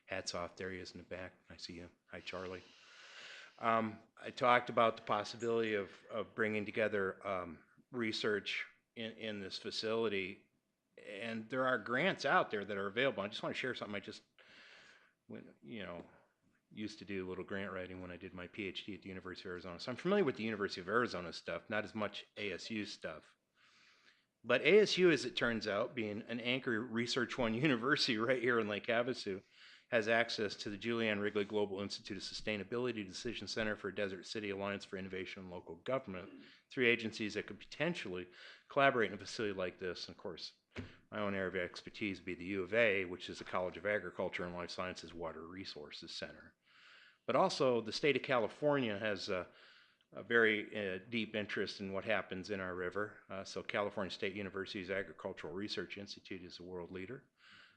hats off, there he is in the back. I see you. Hi, Charlie. I talked about the possibility of bringing together research in this facility, and there are grants out there that are available. I just want to share something. I just, used to do a little grant writing when I did my PhD at the University of Arizona. So I'm familiar with the University of Arizona stuff, not as much ASU stuff. But ASU, as it turns out, being an anchor Research One university right here in Lake Havasu, has access to the Julianne Wrigley Global Institute of Sustainability Decision Center for Desert City Alliance for Innovation and Local Government, 3 agencies that could potentially collaborate in a facility like this. And of course, my own area of expertise would be the U of A, which is the College of Agriculture and Life Sciences Water Resources Center. But also, the state of California has a very deep interest in what happens in our river. So California State University's Agricultural Research Institute is a world leader.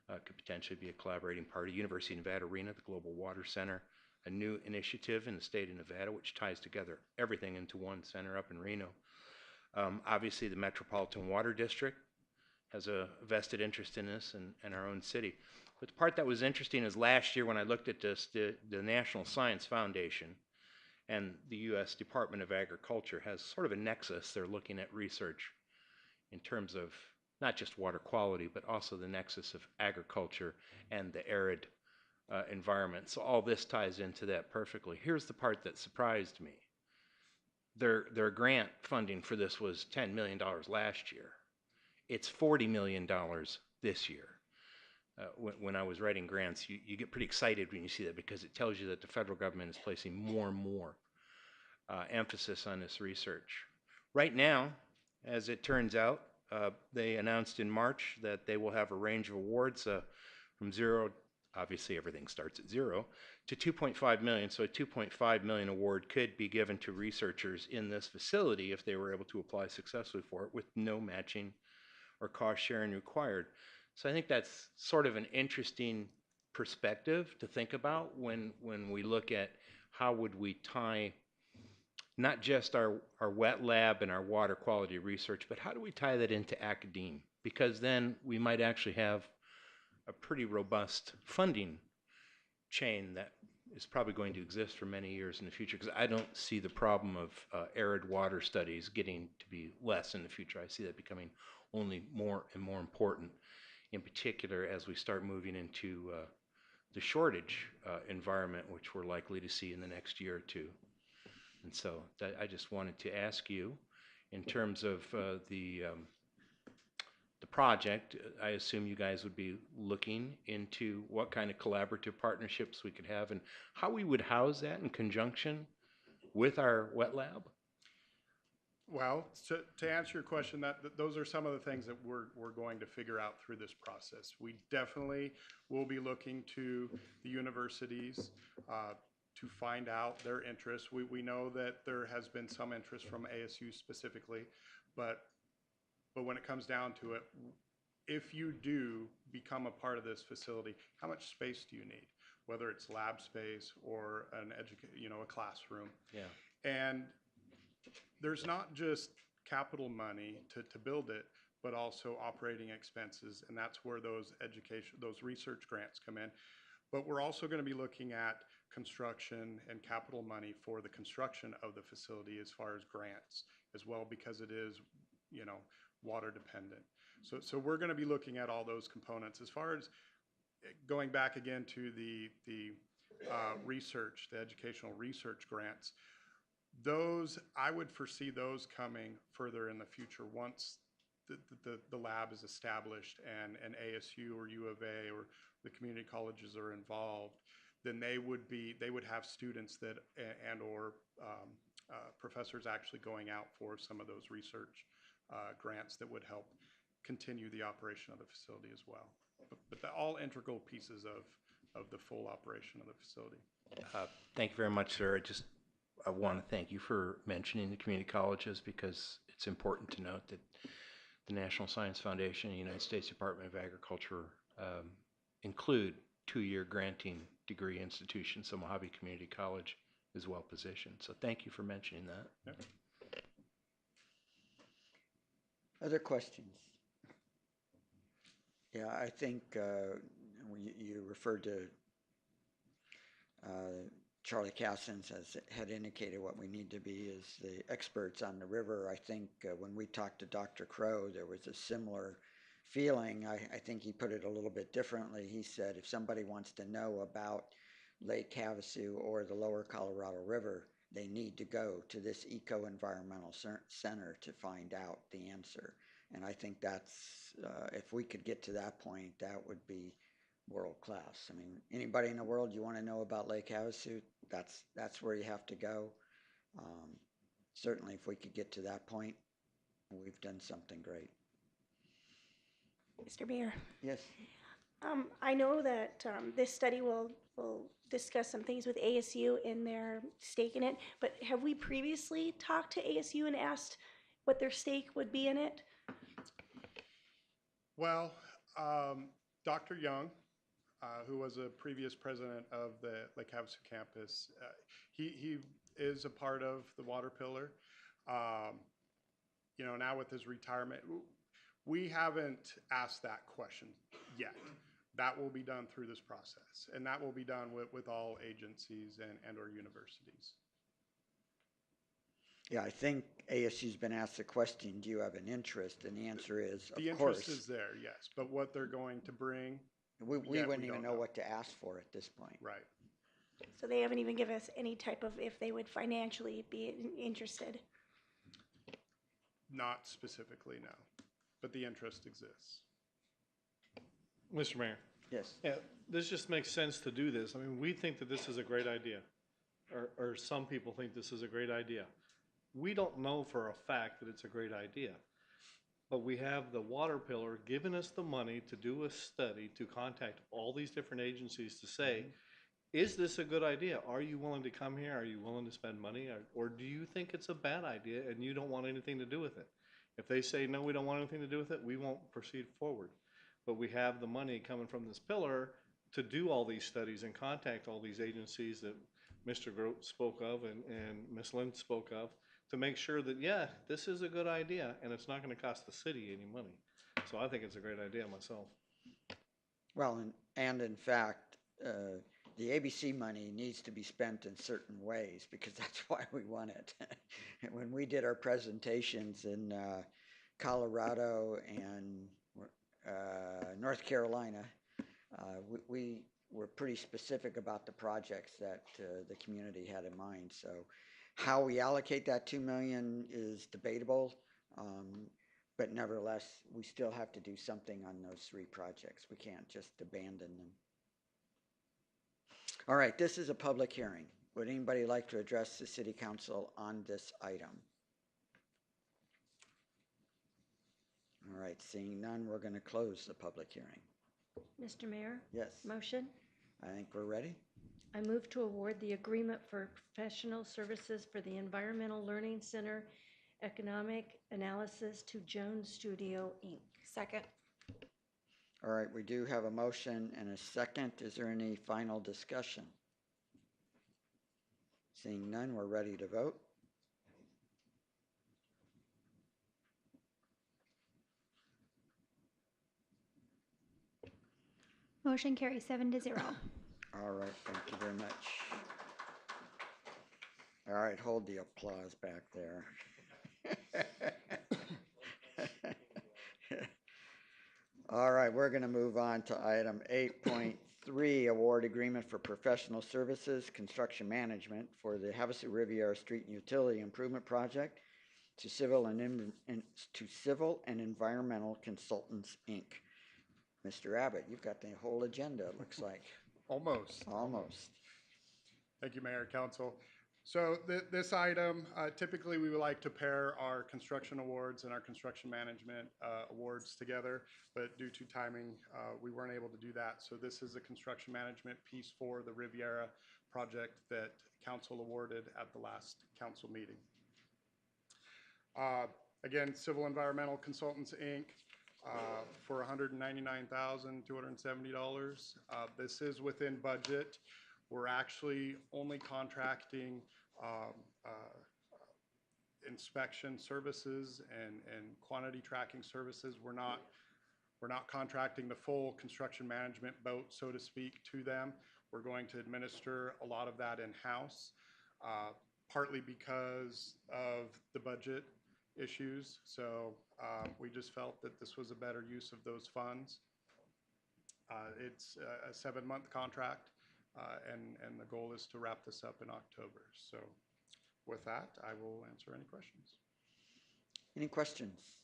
Could potentially be a collaborating party. University of Nevada RENA, the Global Water Center, a new initiative in the state of Nevada, which ties together everything into one center up in Reno. Obviously, the Metropolitan Water District has a vested interest in this, and our own city. But the part that was interesting is last year when I looked at this, the National Science Foundation and the U.S. Department of Agriculture has sort of a nexus. They're looking at research in terms of not just water quality, but also the nexus of agriculture and the arid environment. So all this ties into that perfectly. Here's the part that surprised me. Their grant funding for this was $10 million last year. It's $40 million this year. When I was writing grants, you get pretty excited when you see that, because it tells you that the federal government is placing more and more emphasis on this research. Right now, as it turns out, they announced in March that they will have a range of awards from zero, obviously everything starts at zero, to $2.5 million. So a $2.5 million award could be given to researchers in this facility if they were able to apply successfully for it with no matching or cost sharing required. So I think that's sort of an interesting perspective to think about when we look at how would we tie not just our wet lab and our water quality research, but how do we tie that into academia? Because then we might actually have a pretty robust funding chain that is probably going to exist for many years in the future, because I don't see the problem of arid water studies getting to be less in the future. I see that becoming only more and more important, in particular as we start moving into the shortage environment, which we're likely to see in the next year or two. And so I just wanted to ask you, in terms of the project, I assume you guys would be looking into what kind of collaborative partnerships we could have and how we would house that in conjunction with our wet lab? Well, to answer your question, those are some of the things that we're going to figure out through this process. We definitely will be looking to the universities to find out their interests. We know that there has been some interest from ASU specifically, but when it comes down to it, if you do become a part of this facility, how much space do you need? Whether it's lab space or a classroom. Yeah. And there's not just capital money to build it, but also operating expenses, and that's where those research grants come in. But we're also going to be looking at construction and capital money for the construction of the facility as far as grants as well, because it is, water dependent. So we're going to be looking at all those components. As far as going back again to the research, the educational research grants, those, I would foresee those coming further in the future once the lab is established and ASU or U of A or the community colleges are involved. Then they would have students that or professors actually going out for some of those research grants that would help continue the operation of the facility as well. but they're all integral pieces of the full operation of the facility. Thank you very much, sir. I want to thank you for mentioning the community colleges, because it's important to note that the National Science Foundation and the United States Department of Agriculture include two-year granting degree institutions, so Mojave Community College is well positioned. So thank you for mentioning that. Yep. Other questions? Yeah, I think you referred to Charlie Cassens had indicated what we need to be as the experts on the river. I think when we talked to Dr. Crow, there was a similar feeling. I think he put it a little bit differently. He said if somebody wants to know about Lake Havasu or the lower Colorado River, they need to go to this eco-environmental center to find out the answer. And I think that's, if we could get to that point, that would be world class. I mean, anybody in the world you want to know about Lake Havasu, that's where you have to go. Certainly, if we could get to that point, we've done something great. Mr. Mayor, Yes. I know that this study will discuss some things with ASU in their stake in it, but have we previously talked to ASU and asked what their stake would be in it? Well, Dr. Young, who was a previous president of the Lake Havasu campus, he is a part of the water pillar. Now with his retirement, we haven't asked that question yet. That will be done through this process, and that will be done with all agencies and or universities. Yeah, I think ASU's been asked the question, do you have an interest? And the answer is, The of course. interest is there, yes, but what they're going to bring, We yet wouldn't we even don't know know. what to ask for at this point. right. So they haven't even given us any type of if they would financially be interested. Not specifically, no, but the interest exists. Mr. Mayor. Yes. Yeah, this just makes sense to do this. I mean, we think that this is a great idea, or some people think this is a great idea. We don't know for a fact that it's a great idea, but we have the water pillar giving us the money to do a study, to contact all these different agencies to say, is this a good idea? Are you willing to come here? Are you willing to spend money? Or do you think it's a bad idea and you don't want anything to do with it? If they say, no, we don't want anything to do with it, we won't proceed forward. But we have the money coming from this pillar to do all these studies and contact all these agencies that Mr. Grote spoke of and Ms. Lind spoke of to make sure that, yeah, this is a good idea and it's not going to cost the city any money. So I think it's a great idea myself. Well, and in fact, the ABC money needs to be spent in certain ways because that's why we want it. When we did our presentations in Colorado and North Carolina, we were pretty specific about the projects that the community had in mind. So how we allocate that $2 million is debatable, but nevertheless, we still have to do something on those 3 projects. We can't just abandon them. All right, this is a public hearing. Would anybody like to address the city council on this item? All right, seeing none, we're going to close the public hearing. Mr. Mayor, Yes, motion. I think we're ready. I move to award the agreement for professional services for the Environmental Learning Center Economic Analysis to Jones Studio, Inc. Second. All right, we do have a motion and a second. Is there any final discussion? Seeing none, we're ready to vote. Motion carries 7-0. All right, thank you very much. All right, hold the applause back there. All right, we're going to move on to item 8.3, award agreement for professional services, construction management for the Havasu Riviera Street and Utility Improvement Project to Civil and Environmental Consultants, Inc. Mr. Abbott, you've got the whole agenda, it looks like. Almost. Almost. Thank you, Mayor, Council. So this item, typically we would like to pair our construction awards and our construction management awards together, but due to timing, we weren't able to do that. So this is a construction management piece for the Riviera project that council awarded at the last council meeting. Again, Civil Environmental Consultants, Inc., for $199,270. This is within budget. We're actually only contracting inspection services and quantity tracking services. We're not contracting the full construction management boat, so to speak, to them. We're going to administer a lot of that in-house, partly because of the budget issues. So we just felt that this was a better use of those funds. It's a 7-month contract. And the goal is to wrap this up in October. So with that, I will answer any questions. Any questions?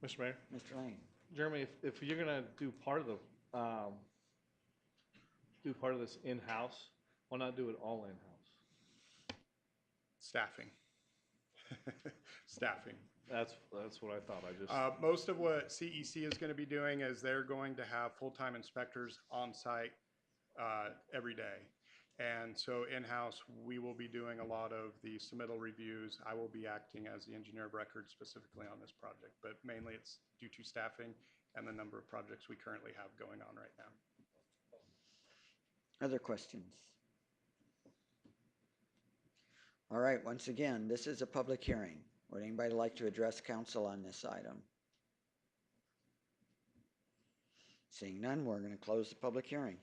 Mr. Mayor? Mr. Lane? Jeremy, if you're gonna do part of the, this in-house, why not do it all in-house? Staffing. Staffing. That's what I thought. I just. Most of what CEC is going to be doing is they're going to have full-time inspectors on site every day. And so in-house, we will be doing a lot of the submittal reviews. I will be acting as the engineer of record specifically on this project, but mainly it's due to staffing and the number of projects we currently have going on right now. Other questions? All right, once again, this is a public hearing. Would anybody like to address council on this item? Seeing none, we're going to close the public hearing.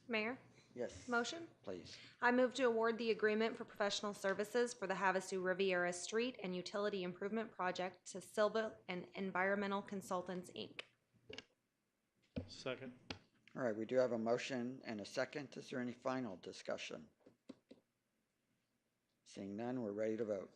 Mayor, Yes, motion? please. I move to award the agreement for professional services for the Havasu Riviera Street and Utility Improvement Project to Silva and Environmental Consultants, Inc. Second. All right, we do have a motion and a second. Is there any final discussion? Seeing none, we're ready to vote.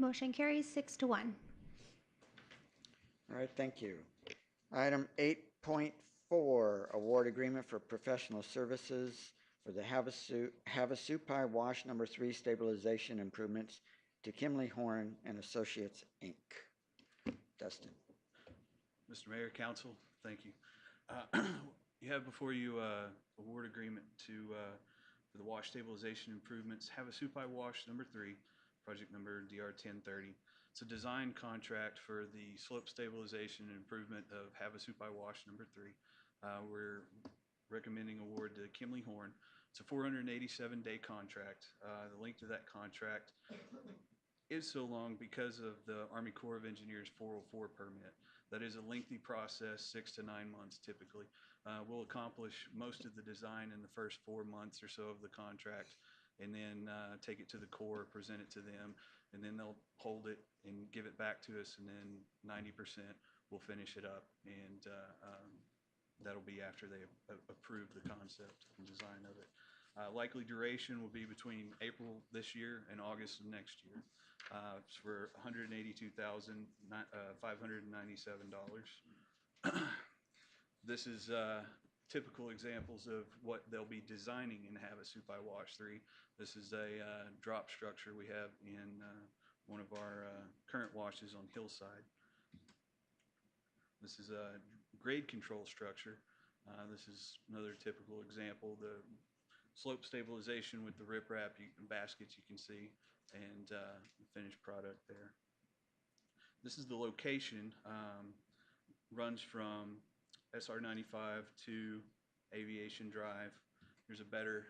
Motion carries 6-1. All right, thank you. Item 8.4, award agreement for professional services for the Havasupai Wash Number 3 stabilization improvements to Kimley Horn and Associates, Inc. Dustin. Mr. Mayor, Council, thank you. You have before you award agreement for the wash stabilization improvements, Havasupai Wash Number 3, project number DR 1030. It's a design contract for the slope stabilization and improvement of Havasupai Wash Number 3. We're recommending award to Kimley Horn. It's a 487-day contract. The length of that contract is so long because of the Army Corps of Engineers 404 permit. That is a lengthy process, 6 to 9 months typically. We'll accomplish most of the design in the first 4 months or so of the contract, and then take it to the Corps, present it to them, and then they'll hold it and give it back to us, and then 90% we'll finish it up, and that'll be after they approve the concept and design of it. Likely duration will be between April this year and August of next year. It's for $182,597. This is typical examples of what they'll be designing in Havasupai Wash 3. This is a drop structure we have in one of our current washes on Hillside. This is a grade control structure. This is another typical example. The slope stabilization with the riprap baskets you can see, and the finished product there. This is the location. Runs from SR 95 to Aviation Drive. There's a better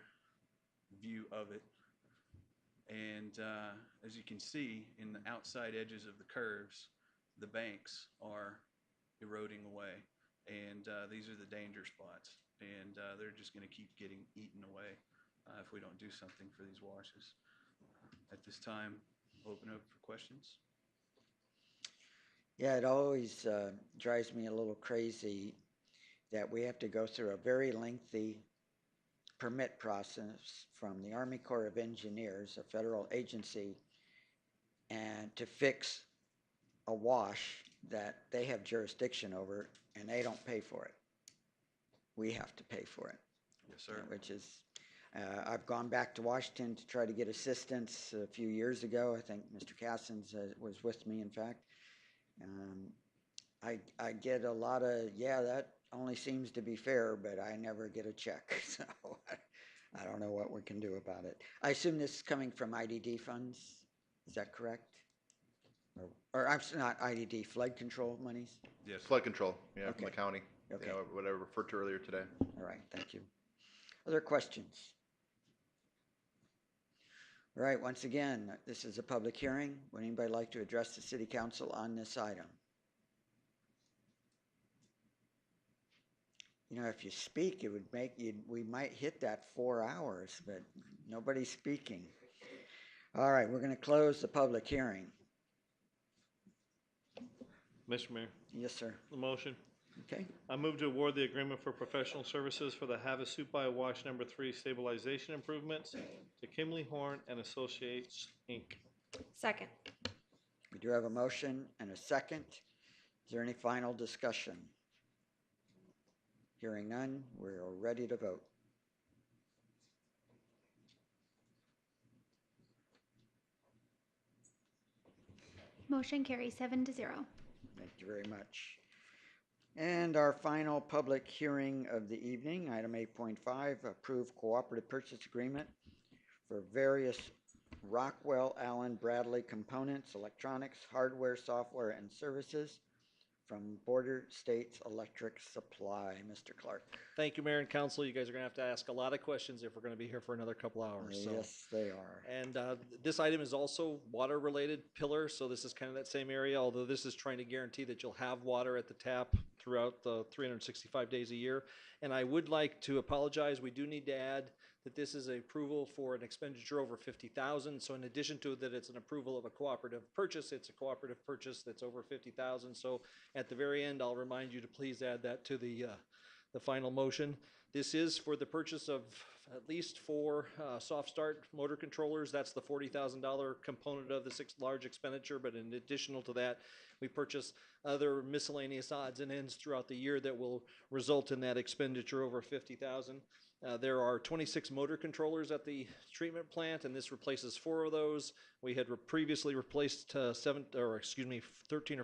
view of it. And as you can see, in the outside edges of the curves, the banks are eroding away. And these are the danger spots. And they're just going to keep getting eaten away if we don't do something for these washes. At this time, I'll open up for questions. Yeah, it always drives me a little crazy that we have to go through a very lengthy permit process from the Army Corps of Engineers, a federal agency, and to fix a wash that they have jurisdiction over, and they don't pay for it. We have to pay for it. Yes, sir. Which is, I've gone back to Washington to try to get assistance a few years ago. I think Mr. Cassens was with me, in fact. I get a lot of, yeah, that only seems to be fair, but I never get a check, so I don't know what we can do about it. I assume this is coming from IDD funds, is that correct? Or I'm not IDD, flood control monies? Yes. Flood control, yeah, from the Okay. county. Okay. You know, what I referred to earlier today. All right, thank you. Other questions? All right, once again, this is a public hearing. Would anybody like to address the city council on this item? You know, if you speak, it would make you, we might hit that 4 hours, but nobody's speaking. All right, we're going to close the public hearing. Mr. Mayor, Yes, sir. the motion. Okay. I move to award the agreement for professional services for the Havasupai Wash Number 3 stabilization improvements to Kimley Horn and Associates, Inc. Second. We do have a motion and a second. Is there any final discussion? Hearing none, we're ready to vote. Motion carries 7-0. Thank you very much. And our final public hearing of the evening, item 8.5, approve cooperative purchase agreement for various Rockwell Allen Bradley components, electronics, hardware, software, and services from Border States Electric Supply. Mr. Clark. Thank you, Mayor and Council. You guys are going to have to ask a lot of questions if we're going to be here for another couple hours. So. Yes, they are. And this item is also water-related pillar, so this is kind of that same area, although this is trying to guarantee that you'll have water at the tap throughout the 365 days a year. And I would like to apologize. We do need to add that this is an approval for an expenditure over $50,000. So in addition to that, it's an approval of a cooperative purchase. It's a cooperative purchase that's over $50,000. So at the very end, I'll remind you to please add that to the final motion. This is for the purchase of at least 4 soft start motor controllers. That's the $40,000 component of the large expenditure. But in addition to that, we purchase other miscellaneous odds and ends throughout the year that will result in that expenditure over $50,000. There are 26 motor controllers at the treatment plant, and this replaces 4 of those. We had previously replaced 13 or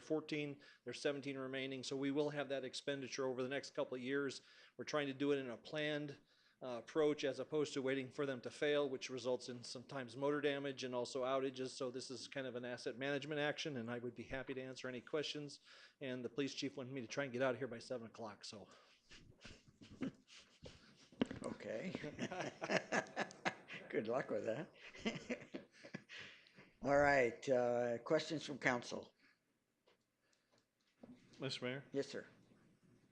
14. There's 17 remaining, so we will have that expenditure over the next couple of years. We're trying to do it in a planned approach as opposed to waiting for them to fail, which results in sometimes motor damage and also outages. So this is kind of an asset management action, and I would be happy to answer any questions. And the police chief wanted me to try and get out of here by 7 o'clock, so. Okay. Good luck with that. All right, questions from council? Mr. Mayor, Yes, sir.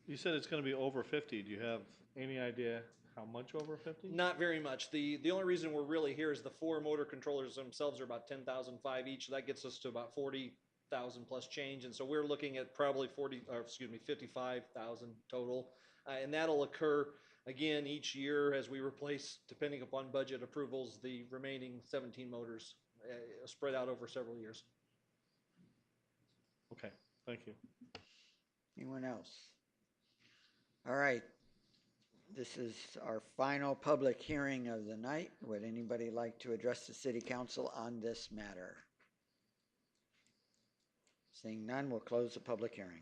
you said it's going to be over 50. Do you have any idea how much over 50? Not very much. The only reason we're really here is the 4 motor controllers themselves are about $10,500 each. So that gets us to about $40,000 plus change. And so we're looking at probably $55,000 total. And that'll occur again each year as we replace, depending upon budget approvals, the remaining 17 motors spread out over several years. Okay, thank you. Anyone else? All right. This is our final public hearing of the night. Would anybody like to address the city council on this matter? Seeing none, we'll close the public hearing.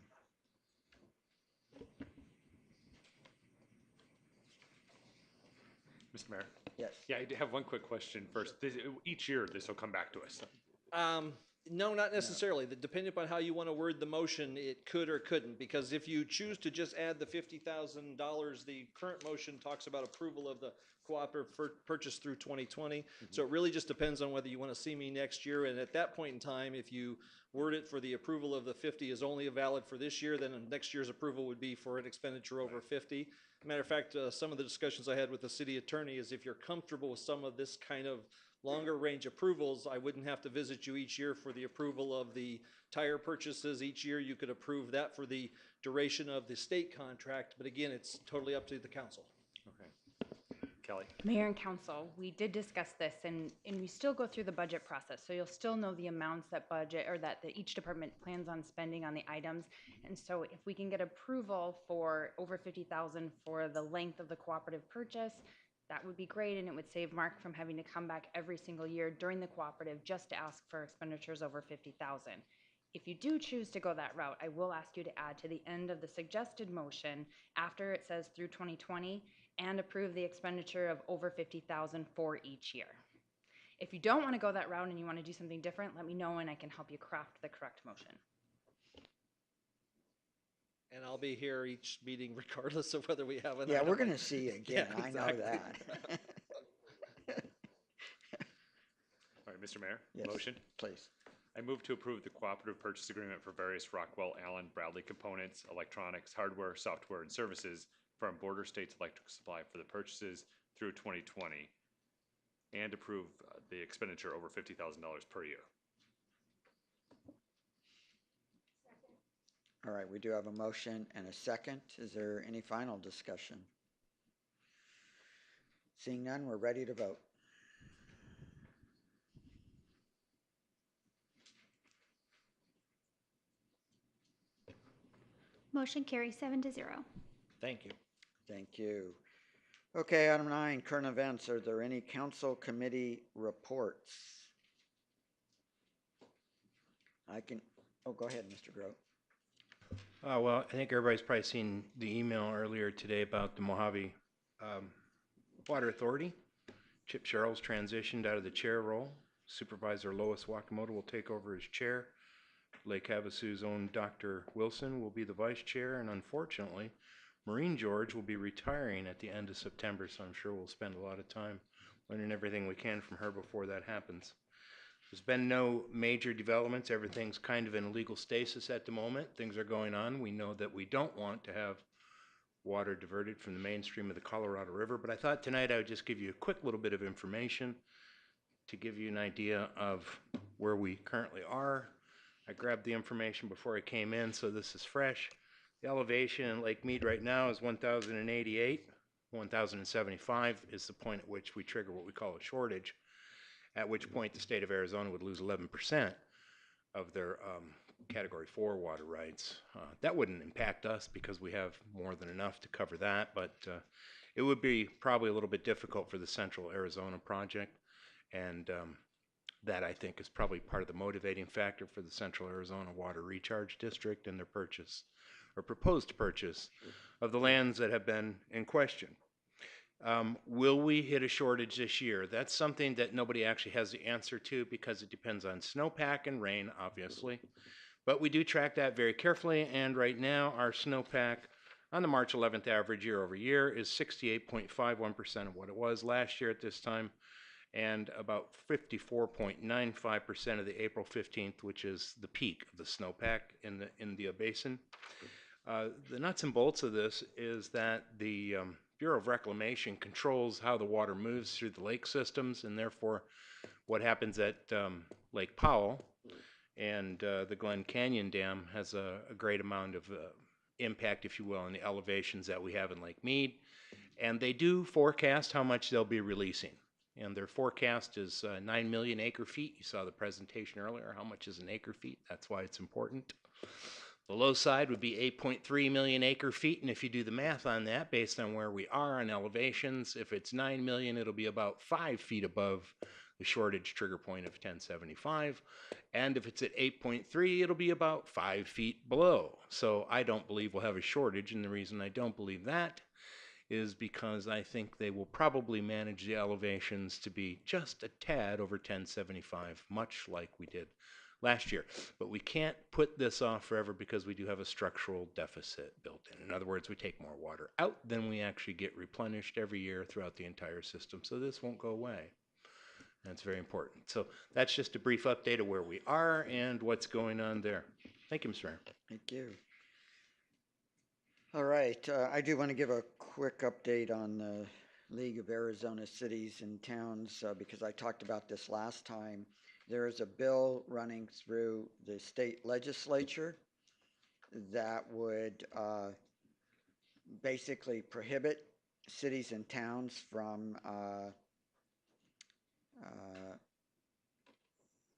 Mr. Mayor? Yes. Yeah, I do have one quick question first. Each year, this will come back to us. No, not necessarily. Depending upon how you want to word the motion, it could or couldn't. Because if you choose to just add the $50,000, the current motion talks about approval of the cooperative purchase through 2020. So it really just depends on whether you want to see me next year. And at that point in time, if you word it for the approval of the 50 is only valid for this year, then next year's approval would be for an expenditure over 50. Matter of fact, some of the discussions I had with the city attorney is if you're comfortable with some of this kind of longer range approvals, I wouldn't have to visit you each year for the approval of the tire purchases. Each year you could approve that for the duration of the state contract, but again, it's totally up to the council. Okay. Kelly. Mayor and council, we did discuss this and we still go through the budget process. So you'll still know the amounts that budget or that each department plans on spending on the items. And so if we can get approval for over 50,000 for the length of the cooperative purchase, that would be great. And it would save Mark from having to come back every single year during the cooperative just to ask for expenditures over 50,000. If you do choose to go that route, I will ask you to add to the end of the suggested motion after it says through 2020 and approve the expenditure of over 50,000 for each year. If you don't want to go that route and you want to do something different, let me know and I can help you craft the correct motion. AndLl be here each meeting regardless of whether we have an Yeah, item we're going to like- see you again. Yeah, I know exactly. that. All right, Mr. Mayor, Yes, motion. please. I move to approve the cooperative purchase agreement for various Rockwell Allen Bradley components, electronics, hardware, software, and services from Border States Electric Supply for the purchases through 2020, and approve the expenditure over $50,000 per year. All right, we do have a motion and a second. Is there any final discussion? Seeing none, we're ready to vote. Motion carries 7-0. Thank you. Thank you. Okay, item 9, current events. Are there any council committee reports? Go ahead, Mr. Grote. Well, I think everybody's probably seen the email earlier today about the Mojave Water Authority. Chip Sherrill's transitioned out of the chair role. Supervisor Lois Wakamoto will take over as chair. Lake Havasu's own Dr. Wilson will be the vice chair, and unfortunately, Maureen George will be retiring at the end of September, so I'm sure we'll spend a lot of time learning everything we can from her before that happens. There's been no major developments. Everything's kind of in a legal stasis at the moment. Things are going on. We know that we don't want to have water diverted from the mainstream of the Colorado River, but I thought tonight I would just give you a quick little bit of information to give you an idea of where we currently are. I grabbed the information before I came in, so this is fresh. The elevation in Lake Mead right now is 1,088. 1,075 is the point at which we trigger what we call a shortage, at which point the state of Arizona would lose 11% of their Category 4 water rights. That wouldn't impact us because we have more than enough to cover that, but it would be probably a little bit difficult for the Central Arizona project, and that I think is probably part of the motivating factor for the Central Arizona Water Recharge District and their purchase or proposed purchase of the lands that have been in question. Will we hit a shortage this year? That's something that nobody actually has the answer to because it depends on snowpack and rain, obviously. But we do track that very carefully, and right now our snowpack on the March 11th average year over year is 68.51% of what it was last year at this time, and about 54.95% of the April 15th, which is the peak of the snowpack in the basin. The nuts and bolts of this is that the Bureau of Reclamation controls how the water moves through the lake systems, and therefore what happens at Lake Powell and the Glen Canyon Dam has a great amount of impact, if you will, on the elevations that we have in Lake Mead. And they do forecast how much they'll be releasing. And their forecast is 9 million acre feet. You saw the presentation earlier. How much is an acre feet? That's why it's important. The low side would be 8.3 million acre feet, and if you do the math on that, based on where we are on elevations, if it's 9 million, it'll be about 5 feet above the shortage trigger point of 1075, and if it's at 8.3, it'll be about 5 feet below. So I don't believe we'll have a shortage, and the reason I don't believe that is because I think they will probably manage the elevations to be just a tad over 1075, much like we did last year. But we can't put this off forever because we do have a structural deficit built in. In other words, we take more water out than we actually get replenished every year throughout the entire system. So this won't go away. That's very important. So that's just a brief update of where we are and what's going on there. Thank you, Mr. Mayor. Thank you. All right, I do want to give a quick update on the League of Arizona Cities and Towns because I talked about this last time. There is a bill running through the state legislature that would basically prohibit cities and towns from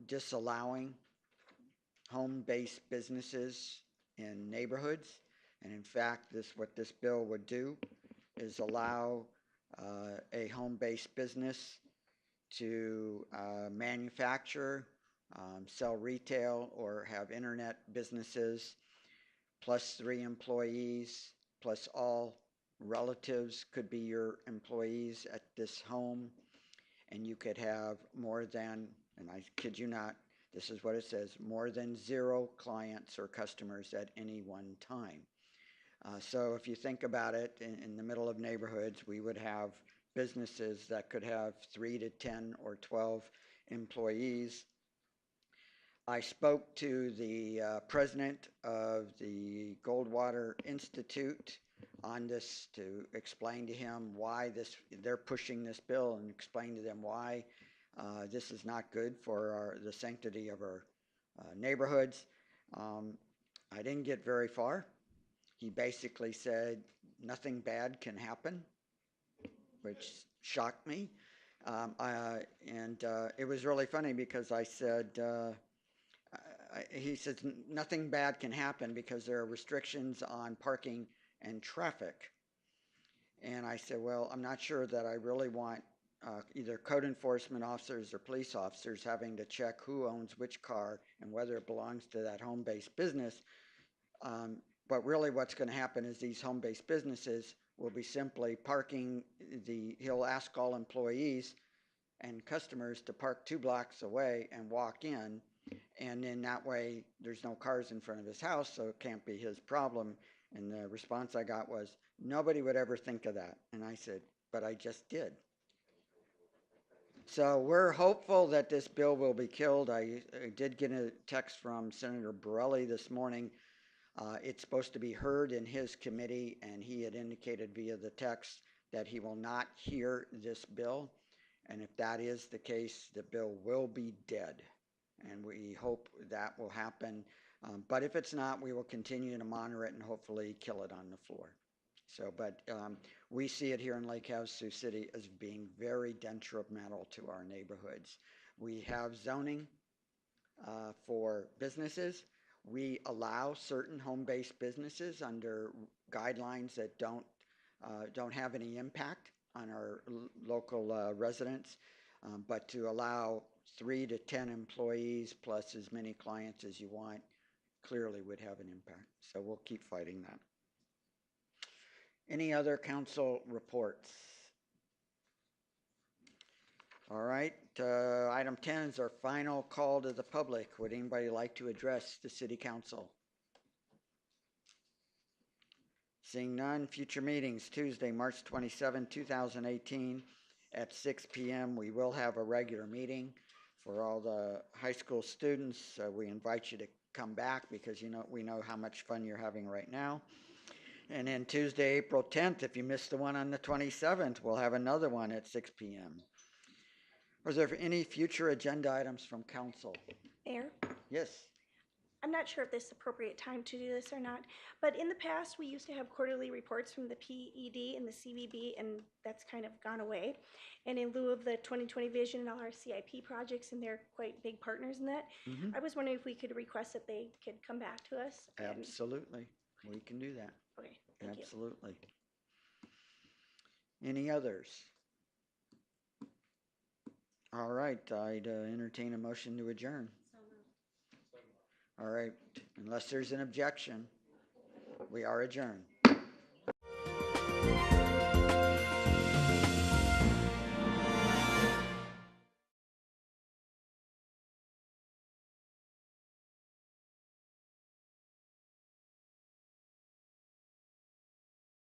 disallowing home-based businesses in neighborhoods. And in fact, what this bill would do is allow a home-based business to manufacture, sell retail, or have internet businesses, plus 3 employees, plus all relatives could be your employees at this home. And you could have more than, and I kid you not, this is what it says, more than 0 clients or customers at any one time. So if you think about it, in the middle of neighborhoods, we would have businesses that could have 3 to 10 or 12 employees. I spoke to the president of the Goldwater Institute on this to explain to him why they're pushing this bill, and explain to them why this is not good for the sanctity of our neighborhoods. I didn't get very far. He basically said nothing bad can happen, which shocked me. It was really funny because I said, he says nothing bad can happen because there are restrictions on parking and traffic. And I said, well, I'm not sure that I really want either code enforcement officers or police officers having to check who owns which car and whether it belongs to that home-based business. But really what's going to happen is these home-based businesses will be simply parking he'll ask all employees and customers to park 2 blocks away and walk in. And in that way, there's no cars in front of his house, so it can't be his problem. And the response I got was, nobody would ever think of that. And I said, but I just did. So we're hopeful that this bill will be killed. I did get a text from Senator Borelli this morning. It's supposed to be heard in his committee, and he had indicated via the text that he will not hear this bill. And if that is the case, the bill will be dead. And we hope that will happen. But if it's not, we will continue to monitor it and hopefully kill it on the floor. So, but we see it here in Lake Havasu City as being very detrimental to our neighborhoods. We have zoning for businesses. We allow certain home-based businesses under guidelines that don't have any impact on our local residents, but to allow 3 to 10 employees plus as many clients as you want clearly would have an impact. So we'll keep fighting that. Any other council reports? All right, item 10 is our final call to the public. Would anybody like to address the city council? Seeing none, future meetings, Tuesday, March 27, 2018 at 6 p.m. We will have a regular meeting for all the high school students. We invite you to come back because we know how much fun you're having right now. And then Tuesday, April 10th, if you missed the one on the 27th, we'll have another one at 6 p.m. Was there any future agenda items from council? Mayor? Yes. I'm not sure if this is the appropriate time to do this or not, but in the past, we used to have quarterly reports from the PED and the CVB, and that's kind of gone away. And in lieu of the 2020 vision and all our CIP projects, and they're quite big partners in that, I was wondering if we could request that they could come back to us. Absolutely. We can do that. Okay, thank you. Absolutely. Any others? All right, I'd entertain a motion to adjourn. All right, unless there's an objection, we are adjourned.